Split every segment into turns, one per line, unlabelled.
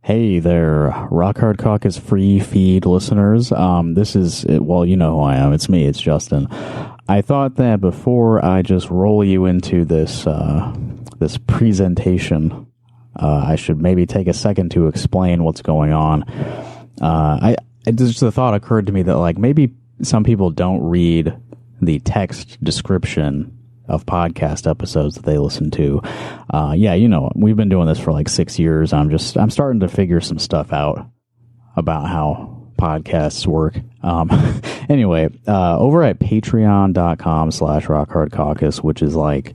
Hey there, Rock Hard Caucus free feed listeners. This is, well, you know who I am. It's me. It's Justin. I thought that before I just roll you into this presentation, I should maybe take a second to explain what's going on. Just the thought occurred to me that like maybe some people don't read the text description of podcast episodes that they listen to. We've been doing this for like 6 years. I'm starting to figure some stuff out about how podcasts work. Anyway, over at patreon.com/rockhardcaucus, which is like,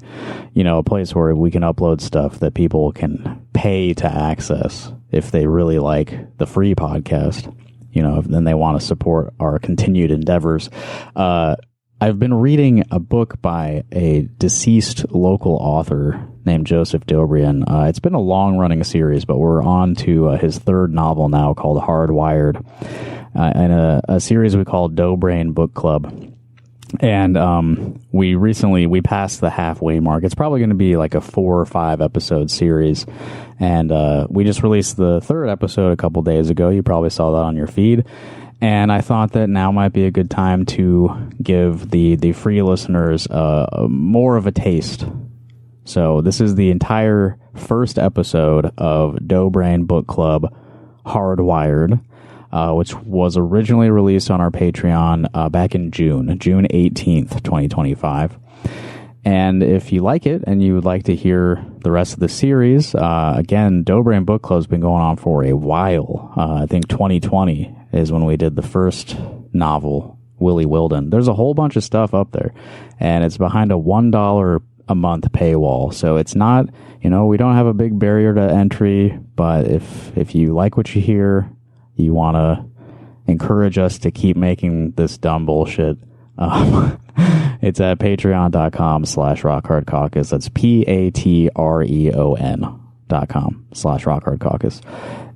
a place where we can upload stuff that people can pay to access if they really like the free podcast, if then they want to support our continued endeavors. I've been reading a book by a deceased local author named Joseph Doughbrain. It's been a long-running series, but we're on to his third novel now called Hardwired, and a series we call Doughbrain Book Club. And we passed the halfway mark. It's probably going to be like a 4 or 5 episode series. And we just released the third episode a couple days ago. You probably saw that on your feed. And I thought that now might be a good time to give the free listeners more of a taste. So this is the entire first episode of Doughbrain Book Club Hardwired, which was originally released on our Patreon back in June 18th, 2025. And if you like it and you would like to hear the rest of the series, again, Doughbrain Book Club's been going on for a while. I think 2020 is when we did the first novel, Willie Wilden. There's a whole bunch of stuff up there, and it's behind a $1 a month paywall. So it's not, we don't have a big barrier to entry, but if you like what you hear, you want to encourage us to keep making this dumb bullshit, it's at patreon.com/rockhardcaucus. That's patreon.com/rockhardcaucus.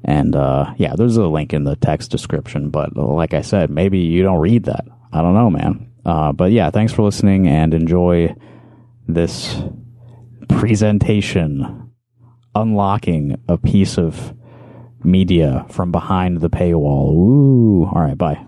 And, there's a link in the text description, but like I said, maybe you don't read that. I don't know, man. But yeah, thanks for listening and enjoy this presentation unlocking a piece of media from behind the paywall. Ooh. All right. Bye.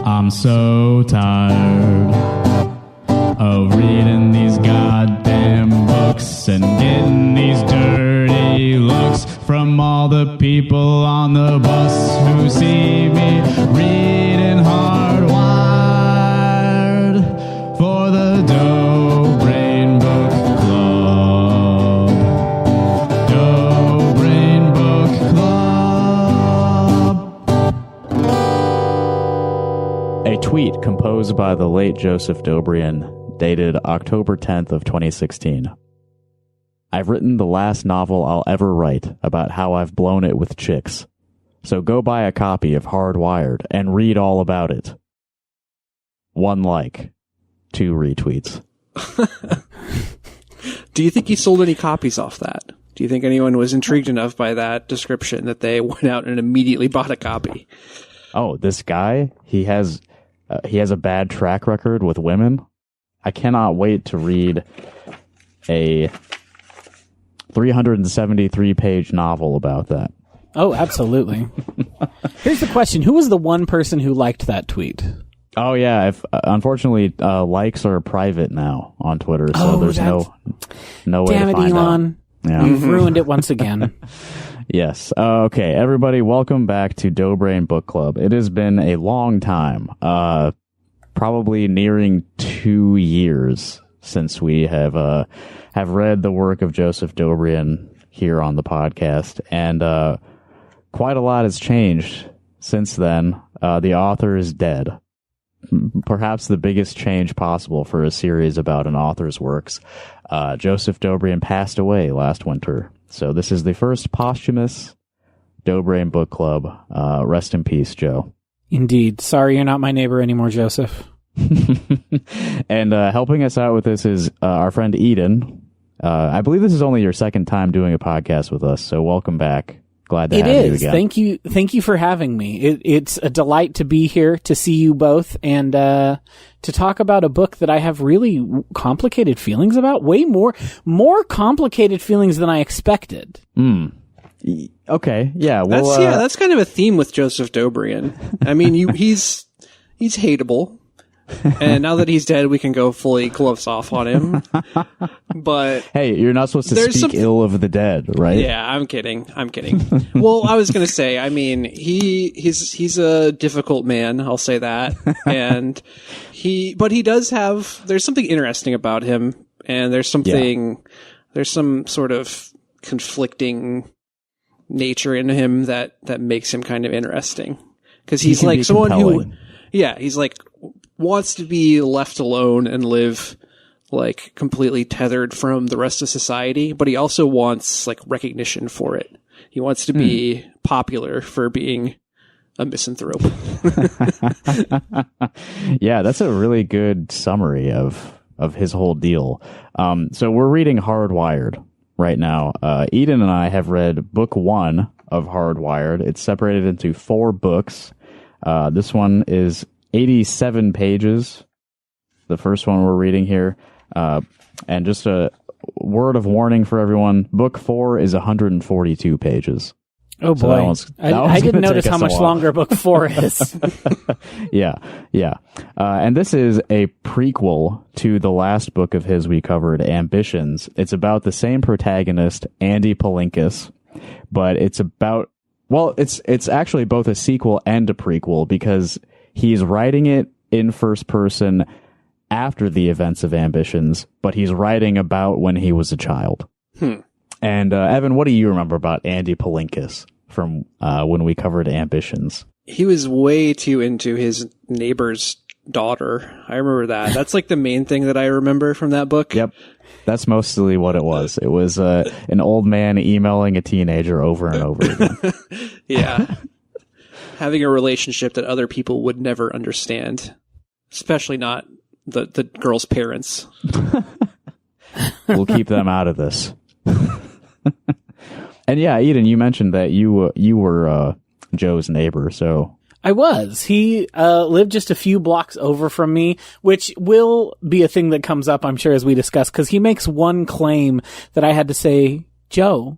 I'm so tired of reading these goddamn books and getting these dirty looks from all the people on the bus who see me reading Hardwired for the Doughbrain Book Club. Doughbrain Book Club. A tweet composed by the late Joseph Doughbrain, dated October 10th of 2016. I've written the last novel I'll ever write about how I've blown it with chicks. So go buy a copy of Hardwired and read all about it. 1 like, 2 retweets.
Do you think he sold any copies off that? Do you think anyone was intrigued enough by that description that they went out and immediately bought a copy?
Oh, this guy, he has a bad track record with women. I cannot wait to read a 373-page novel about that.
Oh, absolutely. Here's the question. Who was the one person who liked that tweet?
Oh, yeah. Unfortunately, likes are private now on Twitter, so there's no way to find
Elon.
out. Yeah.
You've ruined it once again.
Yes. Okay, everybody, welcome back to Doughbrain Book Club. It has been a long time, probably nearing 2 years since we have read the work of Joseph Doughbrain here on the podcast, and quite a lot has changed since then. The author is dead. Perhaps the biggest change possible for a series about an author's works. Joseph Doughbrain passed away last winter. So this is the first posthumous Doughbrain Book Club. Rest in peace, Joe.
Indeed. Sorry you're not my neighbor anymore, Joseph.
And helping us out with this is our friend Eden. I believe this is only your second time doing a podcast with us, so welcome back Glad to
It
have you
is.
again.
Thank you for having me. It's a delight to be here, to see you both, and to talk about a book that I have really complicated feelings about. Way more complicated feelings than I expected.
Okay, yeah. Well,
that's kind of a theme with Joseph Doughbrain. I mean, he's hateable. And now that he's dead, we can go fully gloves off on him. But
hey, you're not supposed to speak ill of the dead, right?
Yeah, I'm kidding. Well, I was gonna say, I mean, he's a difficult man. I'll say that. And but he does have. There's something interesting about him, and there's some sort of conflicting nature in him that makes him kind of interesting. Because he's like someone compelling. He's like wants to be left alone and live like completely tethered from the rest of society, but he also wants like recognition for it. He wants to be popular for being a misanthrope.
Yeah, that's a really good summary of his whole deal. So we're reading Hardwired right now. Eden and I have read book 1 of Hardwired. It's separated into 4 books. This one is 87 pages. The first one we're reading here. And just a word of warning for everyone. Book 4 is 142 pages.
Oh boy.
So
I didn't notice how much longer book 4 is.
Yeah. And this is a prequel to the last book of his we covered, Ambitions. It's about the same protagonist, Andy Palinkas, but it's about, well, it's actually both a sequel and a prequel because he's writing it in first person after the events of Ambitions, but he's writing about when he was a child. And Evan, what do you remember about Andy Palinkas from when we covered Ambitions?
He was way too into his neighbor's daughter. I remember that. That's like the main thing that I remember from that book.
Yep. That's mostly what it was. It was an old man emailing a teenager over and over again.
Yeah. Having a relationship that other people would never understand, especially not the girl's parents.
We'll keep them out of this. And yeah, Eden, you mentioned that you were Joe's neighbor, so
I was. He lived just a few blocks over from me, which will be a thing that comes up, I'm sure, as we discuss, because he makes one claim that I had to say, Joe,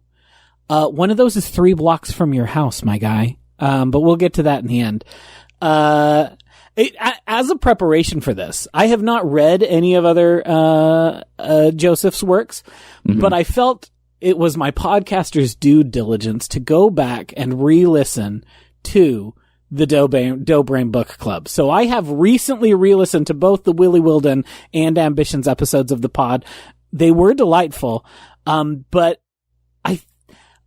one of those is 3 blocks from your house, my guy. But we'll get to that in the end. As a preparation for this, I have not read any of other Joseph's works, but I felt it was my podcaster's due diligence to go back and re-listen to the Doughbrain Book Club. So I have recently re-listened to both the Willy Wilden and Ambitions episodes of the pod. They were delightful, but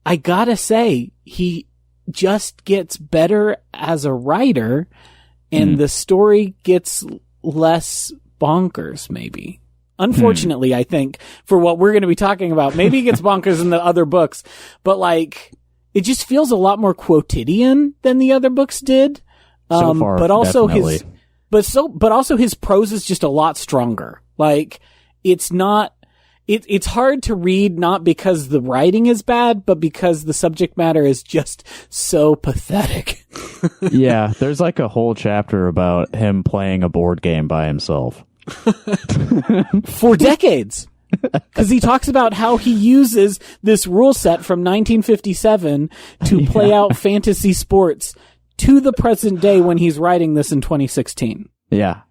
I gotta say, he just gets better as a writer, and the story gets less bonkers, maybe. Unfortunately, I think, for what we're going to be talking about, maybe it gets bonkers in the other books, but like, it just feels a lot more quotidian than the other books did.
So far,
but also
definitely.
but also his prose is just a lot stronger. Like, it's not, it's hard to read, not because the writing is bad, but because the subject matter is just so pathetic.
Yeah, there's like a whole chapter about him playing a board game by himself.
For decades. Because he talks about how he uses this rule set from 1957 to play out fantasy sports to the present day when he's writing this in 2016.
Yeah.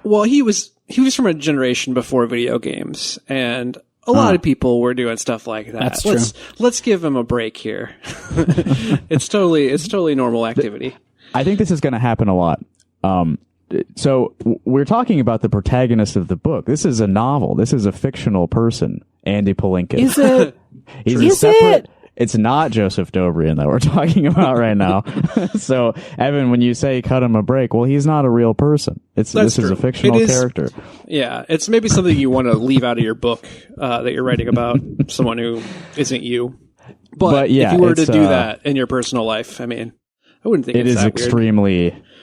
Well, he was from a generation before video games, and a lot of people were doing stuff like that.
That's true.
Let's give him a break here. It's totally normal activity.
I think this is going to happen a lot. So we're talking about the protagonist of the book. This is a novel. This is a fictional person, Andy Palinkas.
Is it?
He's separate. It's not Joseph Doughbrain that we're talking about right now. So, Evan, when you say cut him a break, well, he's not a real person. This is a fictional character.
Yeah, it's maybe something you want to leave out of your book that you're writing about someone who isn't you. But
yeah,
if you were to do that in your personal life, I mean, I wouldn't think
it is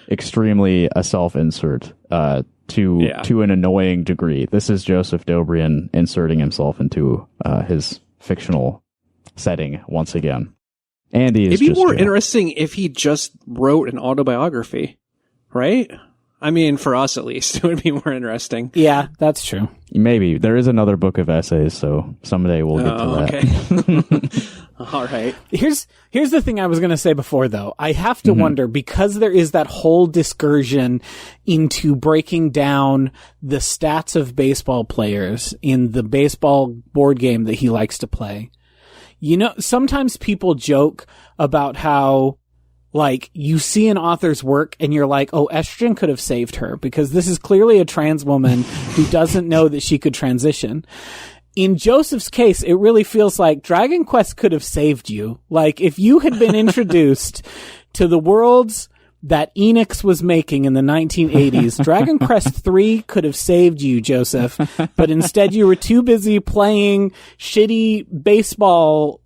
extremely a self-insert to an annoying degree. This is Joseph Doughbrain inserting himself into his fictional setting once again. Andy is
It'd be
just
more
Joe.
interesting if he just wrote an autobiography, right? I mean, for us at least, it would be more interesting.
Yeah, that's true.
Maybe. There is another book of essays, so someday we'll get to that.
Okay. All right.
Here's the thing I was going to say before, though. I have to wonder, because there is that whole discursion into breaking down the stats of baseball players in the baseball board game that he likes to play. You know, sometimes people joke about how, like, you see an author's work and you're like, oh, estrogen could have saved her because this is clearly a trans woman who doesn't know that she could transition. In Joseph's case, it really feels like Dragon Quest could have saved you. Like, if you had been introduced to the worlds that Enix was making in the 1980s, Dragon Quest 3 could have saved you, Joseph, but instead you were too busy playing shitty baseball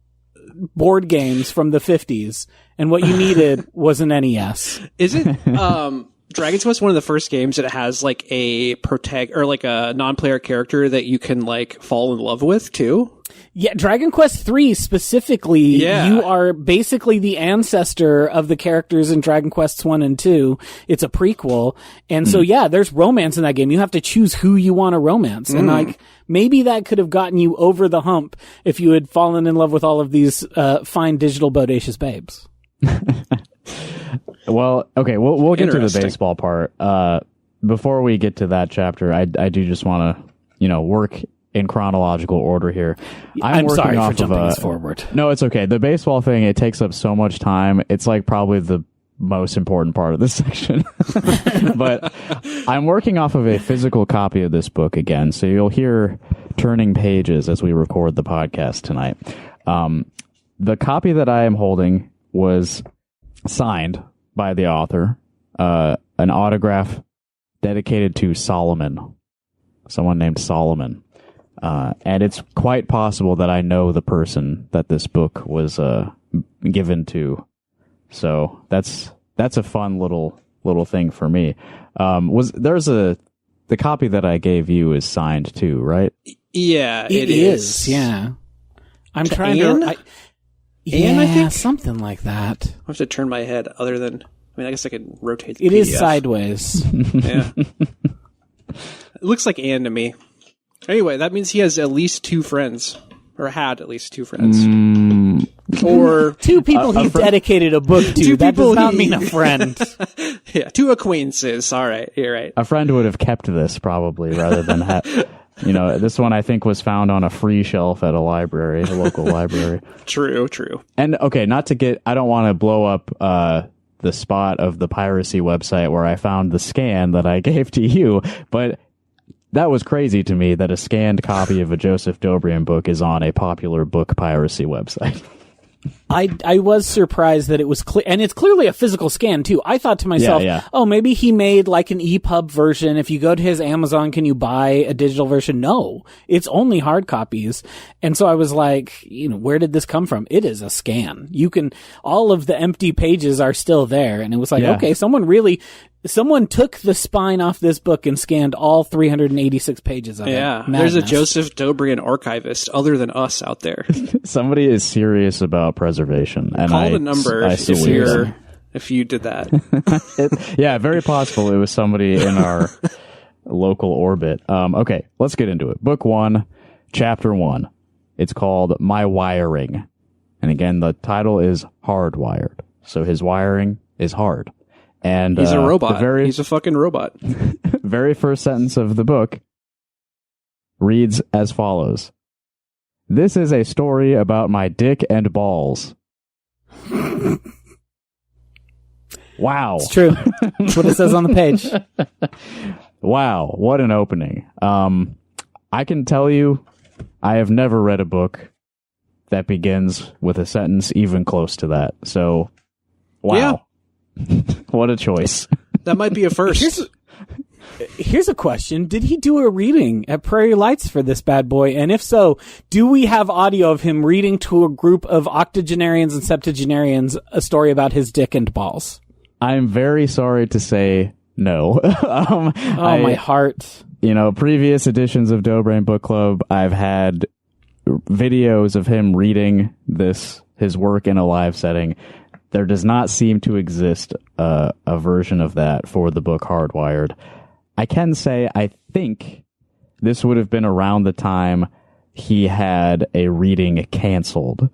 board games from the 50s, and what you needed was an NES.
Is it Dragon's Quest one of the first games that has like a or like a non-player character that you can like fall in love with too?
Yeah, Dragon Quest 3 specifically, you are basically the ancestor of the characters in Dragon Quests 1 and 2. It's a prequel. And so, yeah, there's romance in that game. You have to choose who you want to romance. And like, maybe that could have gotten you over the hump if you had fallen in love with all of these fine digital bodacious babes.
Well, okay, we'll get to the baseball part. Before we get to that chapter, I do just want to, work in chronological order here.
I'm sorry for jumping us forward.
No, it's okay. The baseball thing, it takes up so much time. It's like probably the most important part of this section. But I'm working off of a physical copy of this book again, so you'll hear turning pages as we record the podcast tonight. The copy that I am holding was signed by the author, an autograph dedicated to Solomon, someone named Solomon. And it's quite possible that I know the person that this book was given to. So that's a fun little thing for me. The copy that I gave you is signed too, right?
Yeah,
it is. Yeah. I'm trying to
Anne, I think?
Something like that.
I have to turn my head other than, I guess I could rotate the
It
PDF.
is sideways.
Yeah. It looks like Anne to me. Anyway, that means he has at least two friends. Or had at least two friends. Or
two people he dedicated a book to. That does not mean a friend.
Yeah, two acquaintances. All right, you're right.
A friend would have kept this probably rather than this one I think was found on a free shelf at a library, a local library.
True.
And okay, I don't want to blow up the spot of the piracy website where I found the scan that I gave to you, but that was crazy to me that a scanned copy of a Joseph Doughbrain book is on a popular book piracy website.
I was surprised that it was and it's clearly a physical scan too. I thought to myself, oh, maybe he made like an EPUB version. If you go to his Amazon, can you buy a digital version? No, it's only hard copies. And so I was like, where did this come from? It is a scan. All of the empty pages are still there. And it was like, okay, someone took the spine off this book and scanned all 386 pages of it. Yeah,
there's a Joseph Doughbrain archivist other than us out there.
Somebody is serious about preservation. And
call the number if you did that.
Yeah, very possible it was somebody in our local orbit. Okay, let's get into it. Book 1, Chapter 1. It's called My Wiring. And again, the title is Hardwired. So his wiring is hard. And
he's a robot. He's a fucking robot.
Very first sentence of the book reads as follows. This is a story about my dick and balls. Wow.
It's true. That's what it says on the page.
Wow. What an opening. I can tell you, I have never read a book that begins with a sentence even close to that. So, wow. Yeah. What a choice.
That might be a first.
Here's a question. Did he do a reading at Prairie Lights for this bad boy? And if so, do we have audio of him reading to a group of octogenarians and septuagenarians a story about his dick and balls?
I'm very sorry to say no.
My heart.
Previous editions of Doughbrain Book Club, I've had videos of him reading this his work in a live setting. There does not seem to exist a version of that for the book Hardwired. I can say I think this would have been around the time he had a reading canceled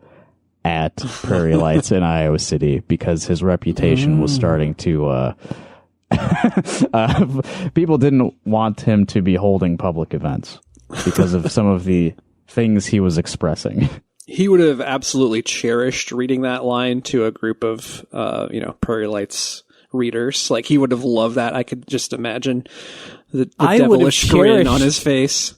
at Prairie Lights in Iowa City because his reputation was starting to... people didn't want him to be holding public events because of some of the things he was expressing.
He would have absolutely cherished reading that line to a group of, Prairie Lights readers. Like, he would have loved that. I could just imagine the devilish grin on his face.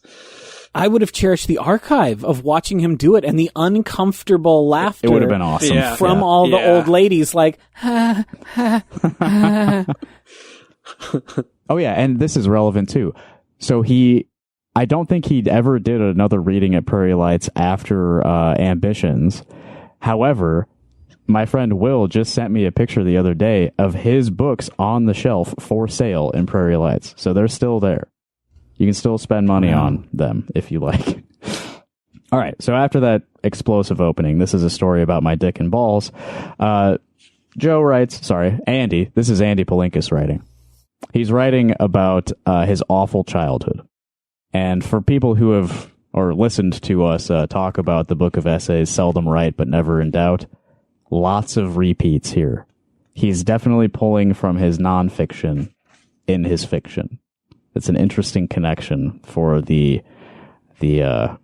I would have cherished the archive of watching him do it and the uncomfortable laughter.
It would have been awesome.
From all the old ladies, like, ha, ha, ha.
Oh, yeah, and this is relevant, too. So I don't think he ever did another reading at Prairie Lights after Ambitions. However, my friend Will just sent me a picture the other day of his books on the shelf for sale in Prairie Lights. So they're still there. You can still spend money on them if you like. All right, so after that explosive opening, this is a story about my dick and balls. Joe writes, Andy, this is Andy Palinkas writing. He's writing about his awful childhood. And for people who have or listened to us talk about the book of essays, Seldom Right but Never in Doubt, lots of repeats here. He's definitely pulling from his nonfiction in his fiction. It's an interesting connection for the well,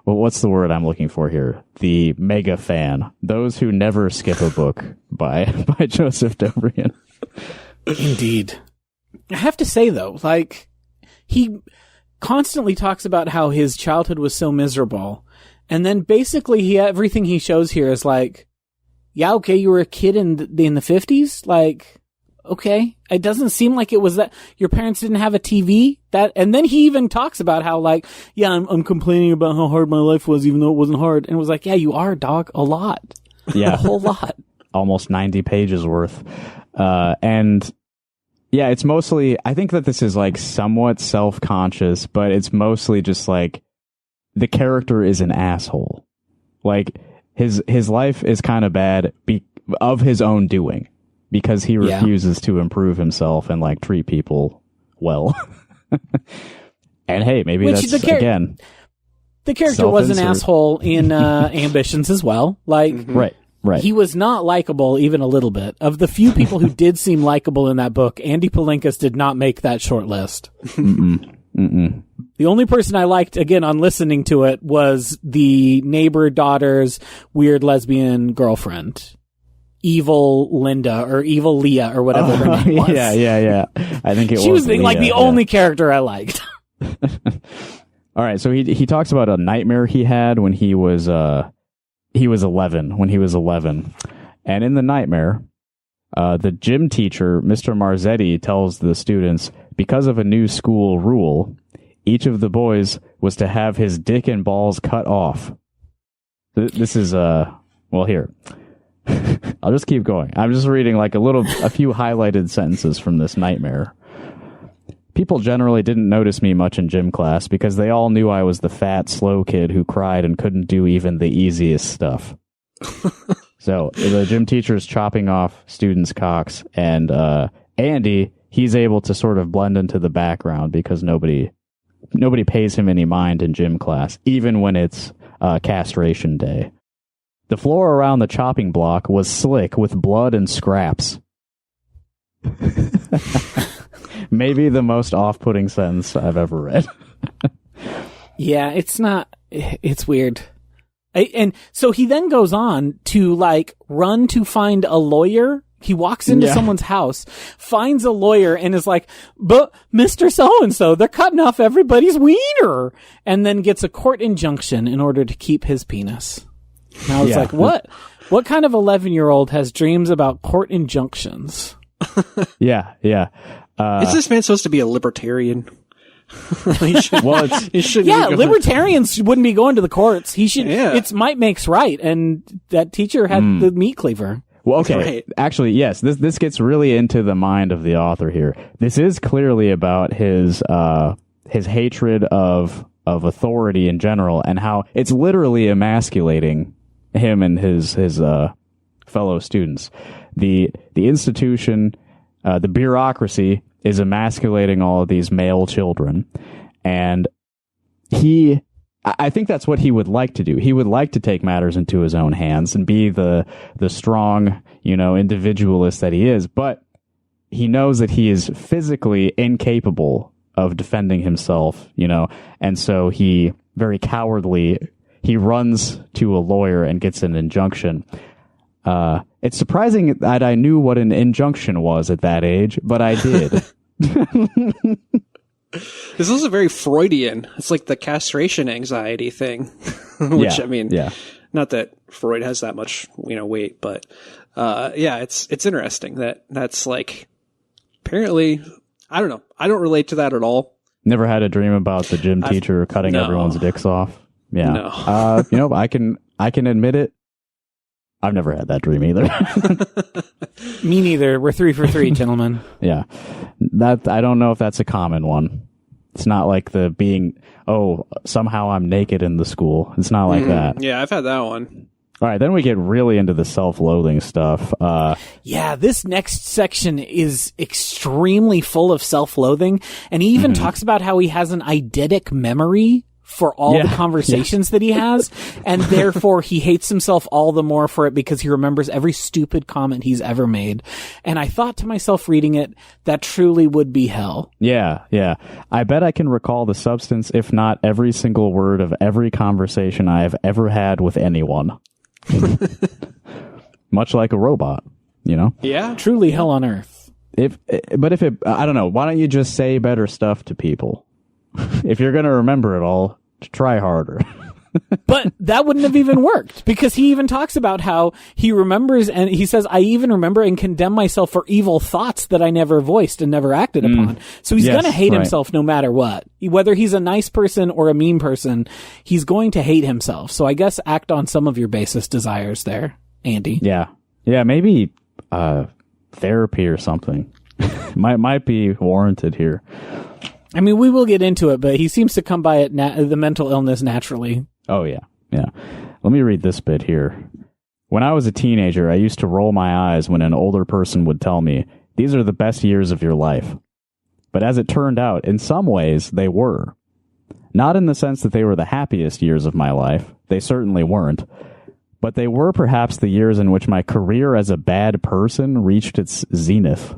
what's the word I'm looking for here? The mega fan. Those who never skip a book by Joseph Doughbrain.
Indeed. I have to say, though, like, he constantly talks about how his childhood was so miserable. And then basically everything he shows here is like, yeah, okay, you were a kid in the 50s? Like, okay. It doesn't seem like it was that your parents didn't have a TV. And then he even talks about how, like, yeah, I'm complaining about how hard my life was, even though it wasn't hard. And it was like, yeah, you are, dog, a lot.
Yeah.
A whole lot.
Almost 90 pages worth. And yeah, it's mostly, I think that this is like somewhat self-conscious, but it's mostly just like the character is an asshole. Like his life is kind of bad of his own doing because he refuses to improve himself and like treat people well. And hey, maybe that's again.
The character was an asshole in Ambitions as well. Like,
Right.
He was not likable even a little bit. Of the few people who did seem likable in that book, Andy Palinkas did not make that short list. The only person I liked, again, on listening to it, was the neighbor daughter's weird lesbian girlfriend. Evil Linda, or Evil Leah, or whatever her name was.
Yeah. I think it was.
She was
Leah,
like the only character I liked.
All right, so he talks about a nightmare he had when he was 11, and in the nightmare, the gym teacher, Mr. Marzetti, tells the students, because of a new school rule, each of the boys was to have his dick and balls cut off. This is, well, here. I'll just keep going. I'm just reading like a few highlighted sentences from this nightmare. People generally didn't notice me much in gym class because they all knew I was the fat, slow kid who cried and couldn't do even the easiest stuff. So the gym teacher's chopping off students' cocks, and Andy, he's able to sort of blend into the background because nobody pays him any mind in gym class, even when it's castration day. The floor around the chopping block was slick with blood and scraps. Maybe the most off-putting sentence I've ever read.
Yeah, it's weird. And so he then goes on to like run to find a lawyer. He walks into someone's house, finds a lawyer, and is like, but Mr. So-and-so, they're cutting off everybody's wiener. And then gets a court injunction in order to keep his penis. And I was like, what? What kind of 11-year-old has dreams about court injunctions?
Yeah.
Is this man supposed to be a libertarian?
Libertarians wouldn't be going to the courts. He should. Yeah. It's might makes right, and that teacher had the meat cleaver.
Well, okay.
Right.
Actually, yes. This gets really into the mind of the author here. This is clearly about his hatred of authority in general, and how it's literally emasculating him and his fellow students. The institution, the bureaucracy is emasculating all of these male children, and I think that's what he would like to do. He would like to take matters into his own hands and be the strong, individualist that he is, but he knows that he is physically incapable of defending himself, and so he very cowardly, he runs to a lawyer and gets an injunction. It's surprising that I knew what an injunction was at that age, but I did.
This is very Freudian. It's like the castration anxiety thing, which not that Freud has that much, weight, but it's interesting that's like, apparently, I don't know. I don't relate to that at all.
Never had a dream about the gym teacher cutting everyone's dicks off. Yeah.
No.
I can admit it. I've never had that dream either.
Me neither. We're 3 for 3, gentlemen.
Yeah. That, I don't know if that's a common one. It's not like the being, somehow I'm naked in the school. It's not like that.
Yeah, I've had that one.
All right, then we get really into the self-loathing stuff.
This next section is extremely full of self-loathing, and he even talks about how he has an eidetic memory for all the conversations that he has, and therefore he hates himself all the more for it because he remembers every stupid comment he's ever made. And I thought to myself reading it, that truly would be hell.
Yeah. I bet I can recall the substance, if not every single word of every conversation I have ever had with anyone. Much like a robot,
Yeah.
Truly hell on earth.
I don't know, why don't you just say better stuff to people? If you're going to remember it all, try harder.
But that wouldn't have even worked, because he even talks about how he remembers, and he says, I even remember and condemn myself for evil thoughts that I never voiced and never acted upon. So he's going to hate himself no matter what. Whether he's a nice person or a mean person, he's going to hate himself. So I guess act on some of your basest desires there, Andy.
Yeah, maybe therapy or something might be warranted here.
I mean, we will get into it, but he seems to come by it the mental illness naturally.
Oh, yeah. Let me read this bit here. When I was a teenager, I used to roll my eyes when an older person would tell me, these are the best years of your life. But as it turned out, in some ways, they were. Not in the sense that they were the happiest years of my life. They certainly weren't. But they were perhaps the years in which my career as a bad person reached its zenith.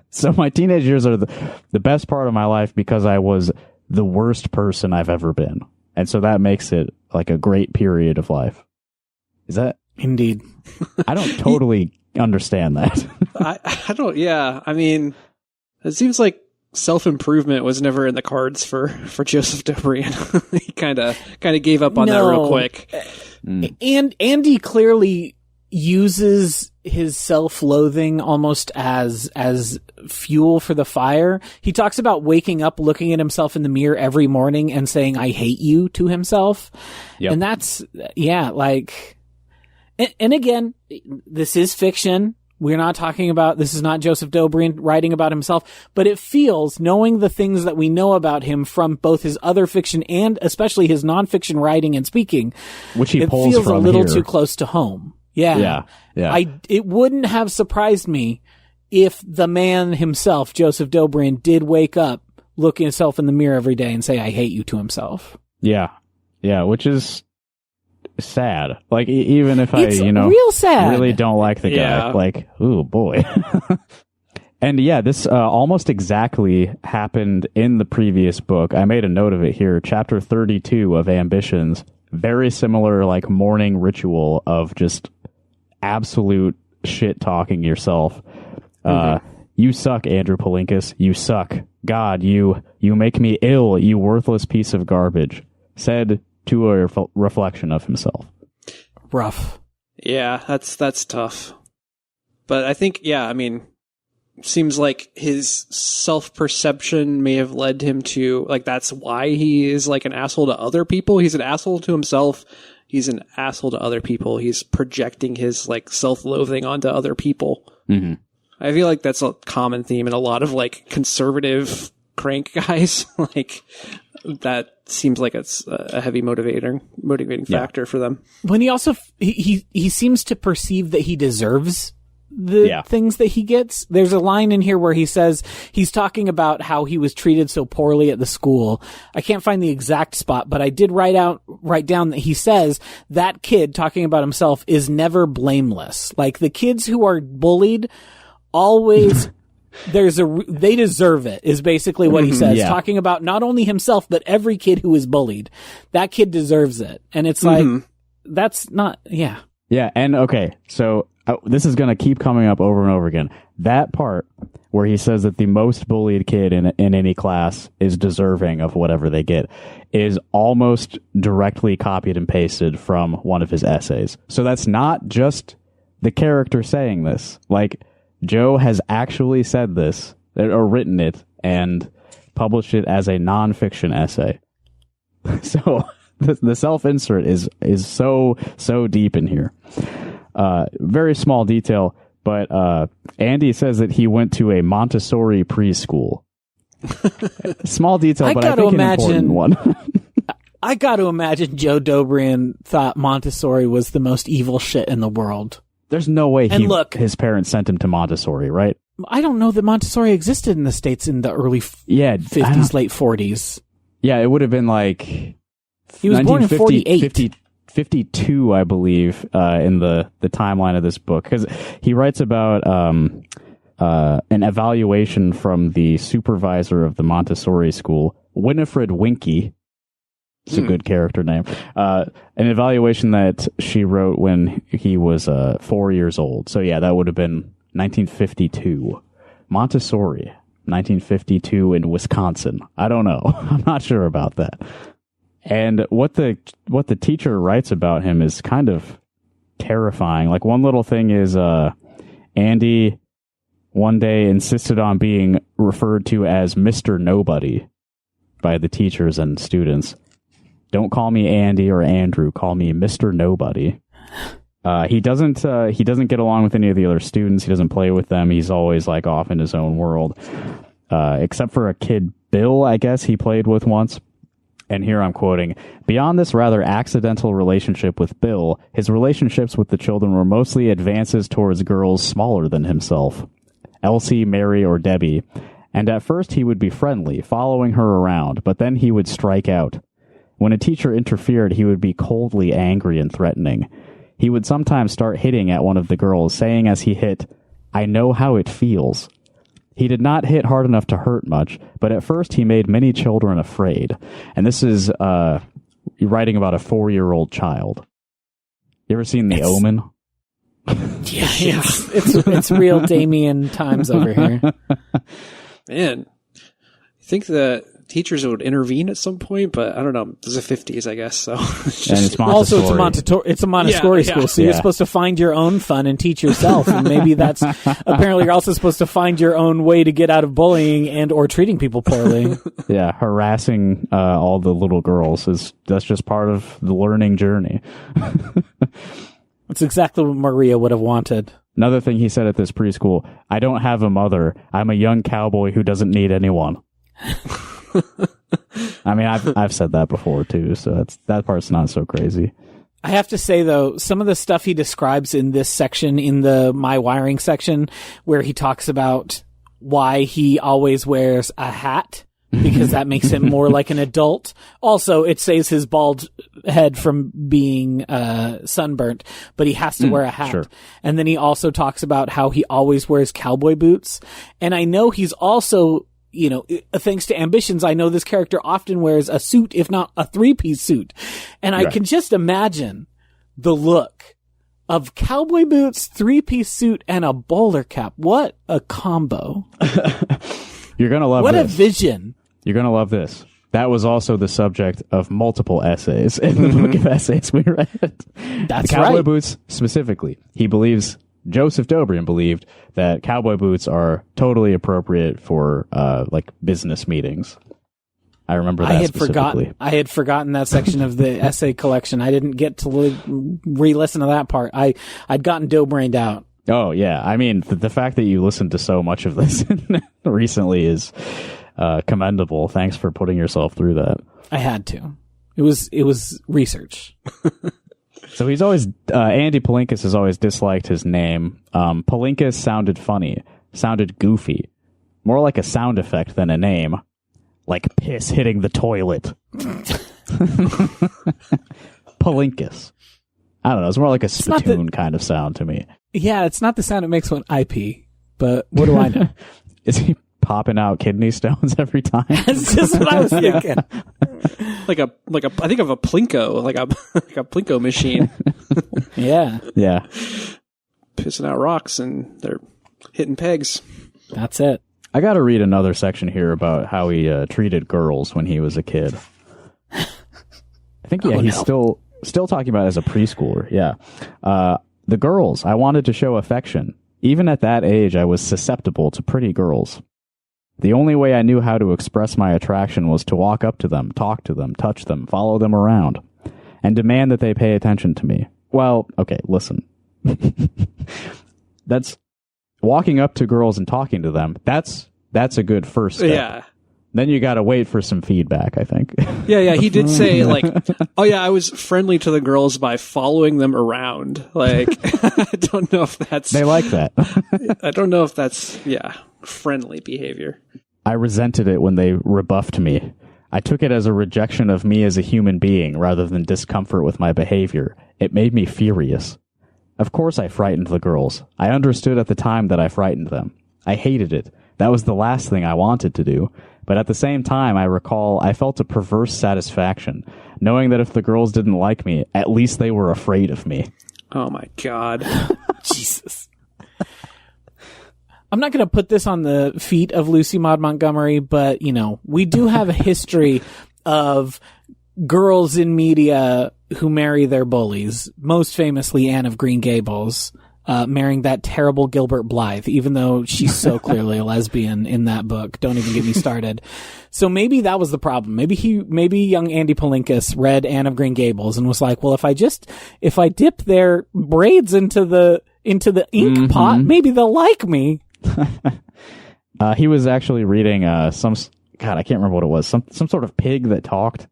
So my teenage years are the best part of my life because I was the worst person I've ever been. And so that makes it like a great period of life. Is that?
Indeed.
I don't totally understand that.
I don't, I mean, it seems like self-improvement was never in the cards for Joseph Doughbrain. He kind of gave up on that real quick.
And Andy clearly uses his self-loathing almost as fuel for the fire. He talks about waking up, looking at himself in the mirror every morning and saying, I hate you to himself. Yep. And that's, and again, this is fiction. We're not talking about, this is not Joseph Doughbrain writing about himself, but it feels, knowing the things that we know about him from both his other fiction and especially his nonfiction writing and speaking,
which he pulls
feels
from
a little
here.
too close to home. Yeah.
Yeah.
It wouldn't have surprised me if the man himself, Joseph Doughbrain, did wake up, look at himself in the mirror every day and say, I hate you to himself.
Yeah. Which is sad. Like, even if
it's
I,
real sad.
Really don't like the guy. Like, ooh, boy. And this almost exactly happened in the previous book. I made a note of it here. Chapter 32 of Ambitions. Very similar, like, morning ritual of just absolute shit talking yourself. You suck, Andrew Palinkas. You suck. God, you make me ill, you worthless piece of garbage. Said to a reflection of himself.
Rough.
Yeah, that's tough. But I think, seems like his self-perception may have led him to, like, that's why he is, like, an asshole to other people. He's an asshole to himself. He's an asshole to other people. He's projecting his, like, self-loathing onto other people.
Mm-hmm.
I feel like that's a common theme in a lot of, like, conservative crank guys. Like, that seems like it's a heavy motivating factor for them.
When he also he seems to perceive that he deserves the things that he gets. There's a line in here where he says he's talking about how he was treated so poorly at the school. I can't find the exact spot, but I did write down that he says that kid, talking about himself, is never blameless. Like, the kids who are bullied always they deserve it, is basically what he says. Talking about not only himself but every kid who is bullied. That kid deserves it. And it's like, that's not Yeah,
and okay, so this is going to keep coming up over and over again. That part where he says that the most bullied kid in any class is deserving of whatever they get is almost directly copied and pasted from one of his essays. So that's not just the character saying this. Like, Joe has actually said this, or written it, and published it as a nonfiction essay. So the self-insert is so deep in here. Very small detail, but Andy says that he went to a Montessori preschool. Small detail, but I think an important one.
I got to imagine Joe Doughbrain thought Montessori was the most evil shit in the world.
There's no way his parents sent him to Montessori, right?
I don't know that Montessori existed in the States in the early 50s, late 40s.
Yeah, it would have been like...
He was born in 48.
52, I believe, in the timeline of this book, because he writes about an evaluation from the supervisor of the Montessori school, Winifred Winky. It's a good character name. An evaluation that she wrote when he was 4 years old. So yeah, that would have been 1952. Montessori, 1952 in Wisconsin. I don't know. I'm not sure about that. And what the teacher writes about him is kind of terrifying. Like, one little thing is Andy one day insisted on being referred to as Mr. Nobody by the teachers and students. Don't call me Andy or Andrew. Call me Mr. Nobody. He doesn't get along with any of the other students. He doesn't play with them. He's always like off in his own world. Except for a kid, Bill, I guess he played with once. And here I'm quoting, "Beyond this rather accidental relationship with Bill, his relationships with the children were mostly advances towards girls smaller than himself. Elsie, Mary, or Debbie. And at first he would be friendly, following her around, but then he would strike out. When a teacher interfered, he would be coldly angry and threatening. He would sometimes start hitting at one of the girls, saying as he hit, 'I know how it feels.' He did not hit hard enough to hurt much, but at first he made many children afraid." And this is writing about a 4-year-old child. You ever seen The Omen?
Yeah. It's real Damien times over here.
Man, I think that teachers would intervene at some point, but I don't know. It's the 50s, I guess. So
it's
also it's a Montessori school, so you're supposed to find your own fun and teach yourself. And maybe that's apparently you're also supposed to find your own way to get out of bullying and or treating people poorly.
Yeah, harassing all the little girls that's just part of the learning journey.
That's exactly what Maria would have wanted.
Another thing he said at this preschool: "I don't have a mother. I'm a young cowboy who doesn't need anyone." I mean, I've said that before too, so that part's not so crazy.
I have to say though, some of the stuff he describes in this section, in the My Wiring section, where he talks about why he always wears a hat, because that makes him more like an adult. Also, it saves his bald head from being sunburnt, but he has to wear a hat. Sure. And then he also talks about how he always wears cowboy boots. And I know he's also, thanks to ambitions, I know this character often wears a suit, if not a 3-piece suit. And I can just imagine the look of cowboy boots, 3-piece suit, and a bowler cap. What a combo.
You're going to love
this. What
a
vision.
You're going to love this. That was also the subject of multiple essays in the book of essays we read.
That's
the cowboy
right.
boots specifically. Joseph Doughbrain believed that cowboy boots are totally appropriate for business meetings. I remember that specifically.
I had forgotten that section of the essay collection. I didn't get to re-listen to that part. I'd gotten Doughbrained out.
Oh yeah, I mean the fact that you listened to so much of this recently is commendable. Thanks for putting yourself through that.
I had to. It was research.
So he's always, Andy Palinkas has always disliked his name. Palinkas sounded funny, sounded goofy, more like a sound effect than a name. Like piss hitting the toilet. Palinkas. I don't know, it's more like a spittoon kind of sound to me.
Yeah, it's not the sound it makes when I pee, but what do I know?
Is he popping out kidney stones every time?
That's just what I was thinking.
Like a I think of a Plinko, like a Plinko machine.
Yeah.
Yeah.
Pissing out rocks and they're hitting pegs.
That's it.
I got to read another section here about how he treated girls when he was a kid. I think he's still talking about it as a preschooler. Yeah. The girls, I wanted to show affection. Even at that age, I was susceptible to pretty girls. The only way I knew how to express my attraction was to walk up to them, talk to them, touch them, follow them around, and demand that they pay attention to me. Well, okay, listen. That's walking up to girls and talking to them. That's a good first step.
Yeah.
Then you got to wait for some feedback, I think.
Yeah, he did say, like, oh yeah, I was friendly to the girls by following them around. Like, I don't know if that's...
They like that.
I don't know if that's, friendly behavior.
I resented it when they rebuffed me. I took it as a rejection of me as a human being rather than discomfort with my behavior. It made me furious. Of course I frightened the girls. I understood at the time that I frightened them. I hated it. That was the last thing I wanted to do. But at the same time, I recall I felt a perverse satisfaction, knowing that if the girls didn't like me, at least they were afraid of me.
Oh my God.
Jesus. I'm not going to put this on the feet of Lucy Maud Montgomery, but, we do have a history of girls in media who marry their bullies. Most famously, Anne of Green Gables. Marrying that terrible Gilbert Blythe, even though she's so clearly a lesbian in that book. Don't even get me started. So maybe that was the problem. Maybe young Andy Palinkas read Anne of Green Gables and was like, well, if I dip their braids into the ink pot, maybe they'll like me.
He was actually reading I can't remember what it was. Some sort of pig that talked.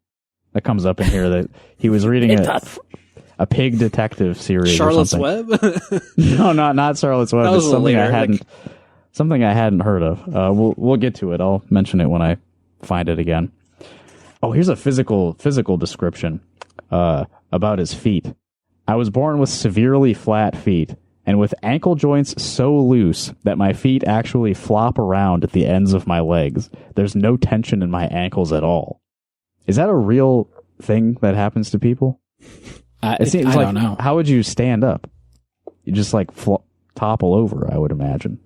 That comes up in here that he was reading a pig detective series.
Charlotte's Web?
No, not Charlotte's Web. It's something I hadn't heard of. We'll get to it. I'll mention it when I find it again. Oh, here's a physical description about his feet. I was born with severely flat feet and with ankle joints so loose that my feet actually flop around at the ends of my legs. There's no tension in my ankles at all. Is that a real thing that happens to people? It seems I don't know. How would you stand up? You just topple over, I would imagine.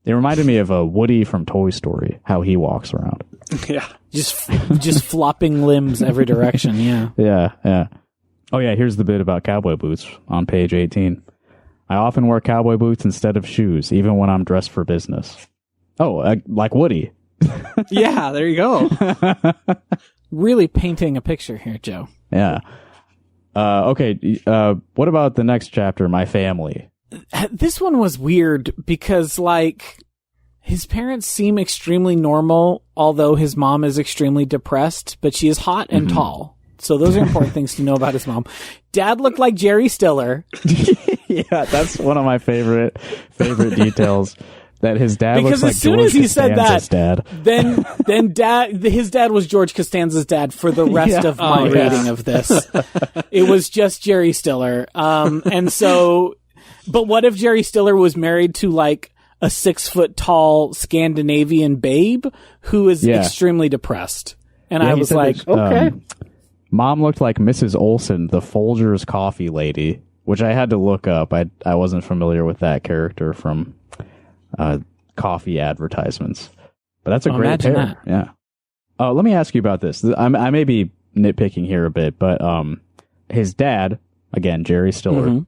It reminded me of Woody from Toy Story, how he walks around.
Yeah.
Just flopping limbs every direction, yeah.
Yeah. Oh yeah, here's the bit about cowboy boots on page 18. I often wear cowboy boots instead of shoes, even when I'm dressed for business. Oh, like Woody.
Yeah, there you go.
Really painting a picture here, Joe.
Yeah. Okay, what about the next chapter, My Family?
This one was weird because, his parents seem extremely normal, although his mom is extremely depressed, but she is hot and tall. So those are important things to know about his mom. Dad looked like Jerry Stiller.
Yeah, that's one of my favorite details. That his dad
because
looks like George Costanza's dad.
Then his dad was George Costanza's dad for the rest of my reading of this. It was just Jerry Stiller. And so, but what if Jerry Stiller was married to a 6 foot tall Scandinavian babe who is extremely depressed? And I was like, okay.
Mom looked like Mrs. Olsen, the Folgers coffee lady, which I had to look up. I wasn't familiar with that character from coffee advertisements, but that's a great pair. That. Yeah. Let me ask you about this. I may be nitpicking here a bit, but his dad, again, Jerry Stiller,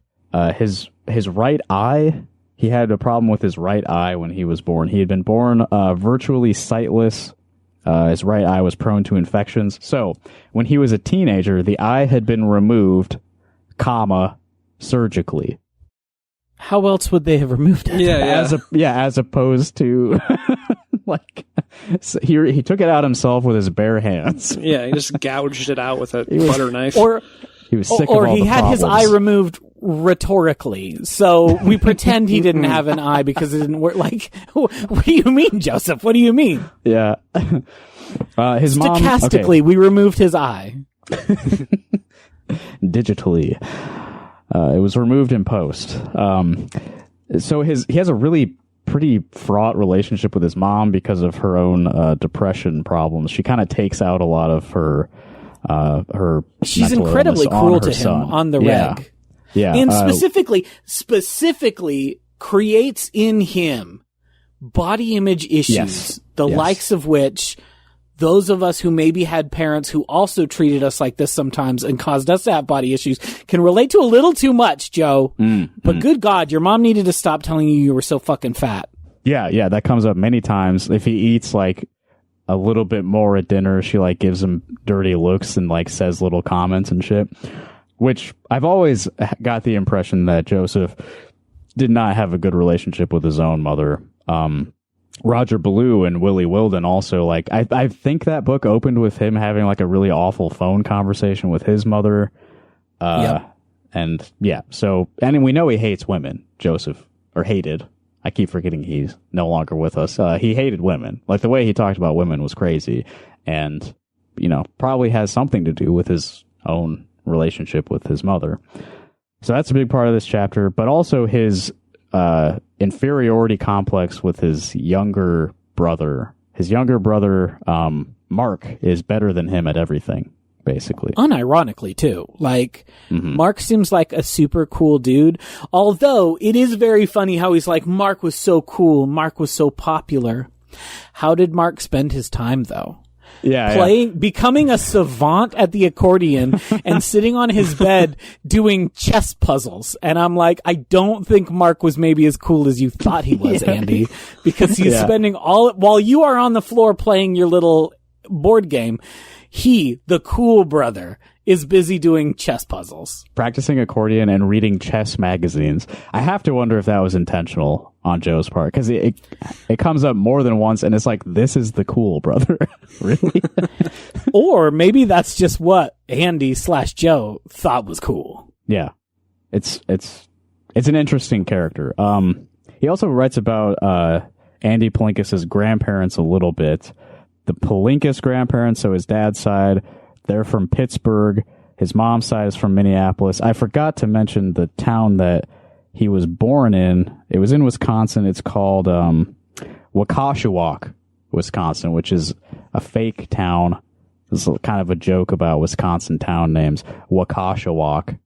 his right eye, he had a problem with his right eye when he was born. He had been born virtually sightless. His right eye was prone to infections. So when he was a teenager, the eye had been removed, surgically.
How else would they have removed it?
Yeah.
As opposed to Like, so he took it out himself with his bare hands.
Yeah, he just gouged it out with a butter knife.
Or
He was sick
or
of all
he
the
had his
problems.
eye removed rhetorically. So we pretend he didn't have an eye because it didn't work. Like, what do you mean, Joseph? What do you mean?
Yeah. His mom.
Stochastically, we removed his eye.
Digitally. It was removed in post. So he has a really pretty fraught relationship with his mom because of her own depression problems. She kind of takes out a lot of her
She's
mental
incredibly
illness
cruel
on
to
her
him
son.
on the
Yeah.
reg.
Yeah.
And specifically creates in him body image issues,
Yes.
the
Yes.
likes of which those of us who maybe had parents who also treated us like this sometimes and caused us to have body issues can relate to a little too much, Joe. But good God, your mom needed to stop telling you were so fucking fat.
Yeah, that comes up many times. If he eats like a little bit more at dinner, she like gives him dirty looks and like says little comments and shit. Which I've always got the impression that Joseph did not have a good relationship with his own mother. Roger Ballou and Willie Wilden also, like, I think that book opened with him having like a really awful phone conversation with his mother.
Yep.
And yeah, so, and we know he hates women, Joseph, or hated. I keep forgetting he's no longer with us. He hated women. Like, the way he talked about women was crazy. And, you know, probably has something to do with his own relationship with his mother. So that's a big part of this chapter, but also his inferiority complex with his younger brother. His younger brother, Mark, is better than him at everything, basically.
Unironically, too. Like, Mark seems like a super cool dude. Although, it is very funny how he's like, Mark was so cool. Mark was so popular. How did Mark spend his time, though? Becoming a savant at the accordion and sitting on his bed doing chess puzzles. And I'm like, I don't think Mark was maybe as cool as you thought he was, Andy, because he's spending while you are on the floor playing your little board game, he, the cool brother, is busy doing chess puzzles.
Practicing accordion and reading chess magazines. I have to wonder if that was intentional on Joe's part, because it comes up more than once, and it's like, this is the cool brother. Really?
Or maybe that's just what Andy/Joe thought was cool.
Yeah. It's an interesting character. He also writes about Andy Palinkas' grandparents a little bit. The Palinkas grandparents, so his dad's side, they're from Pittsburgh. His mom's side is from Minneapolis. I forgot to mention the town that he was born in. It was in Wisconsin. It's called Waukesha, Wisconsin, which is a fake town. This is kind of a joke about Wisconsin town names. Waukesha.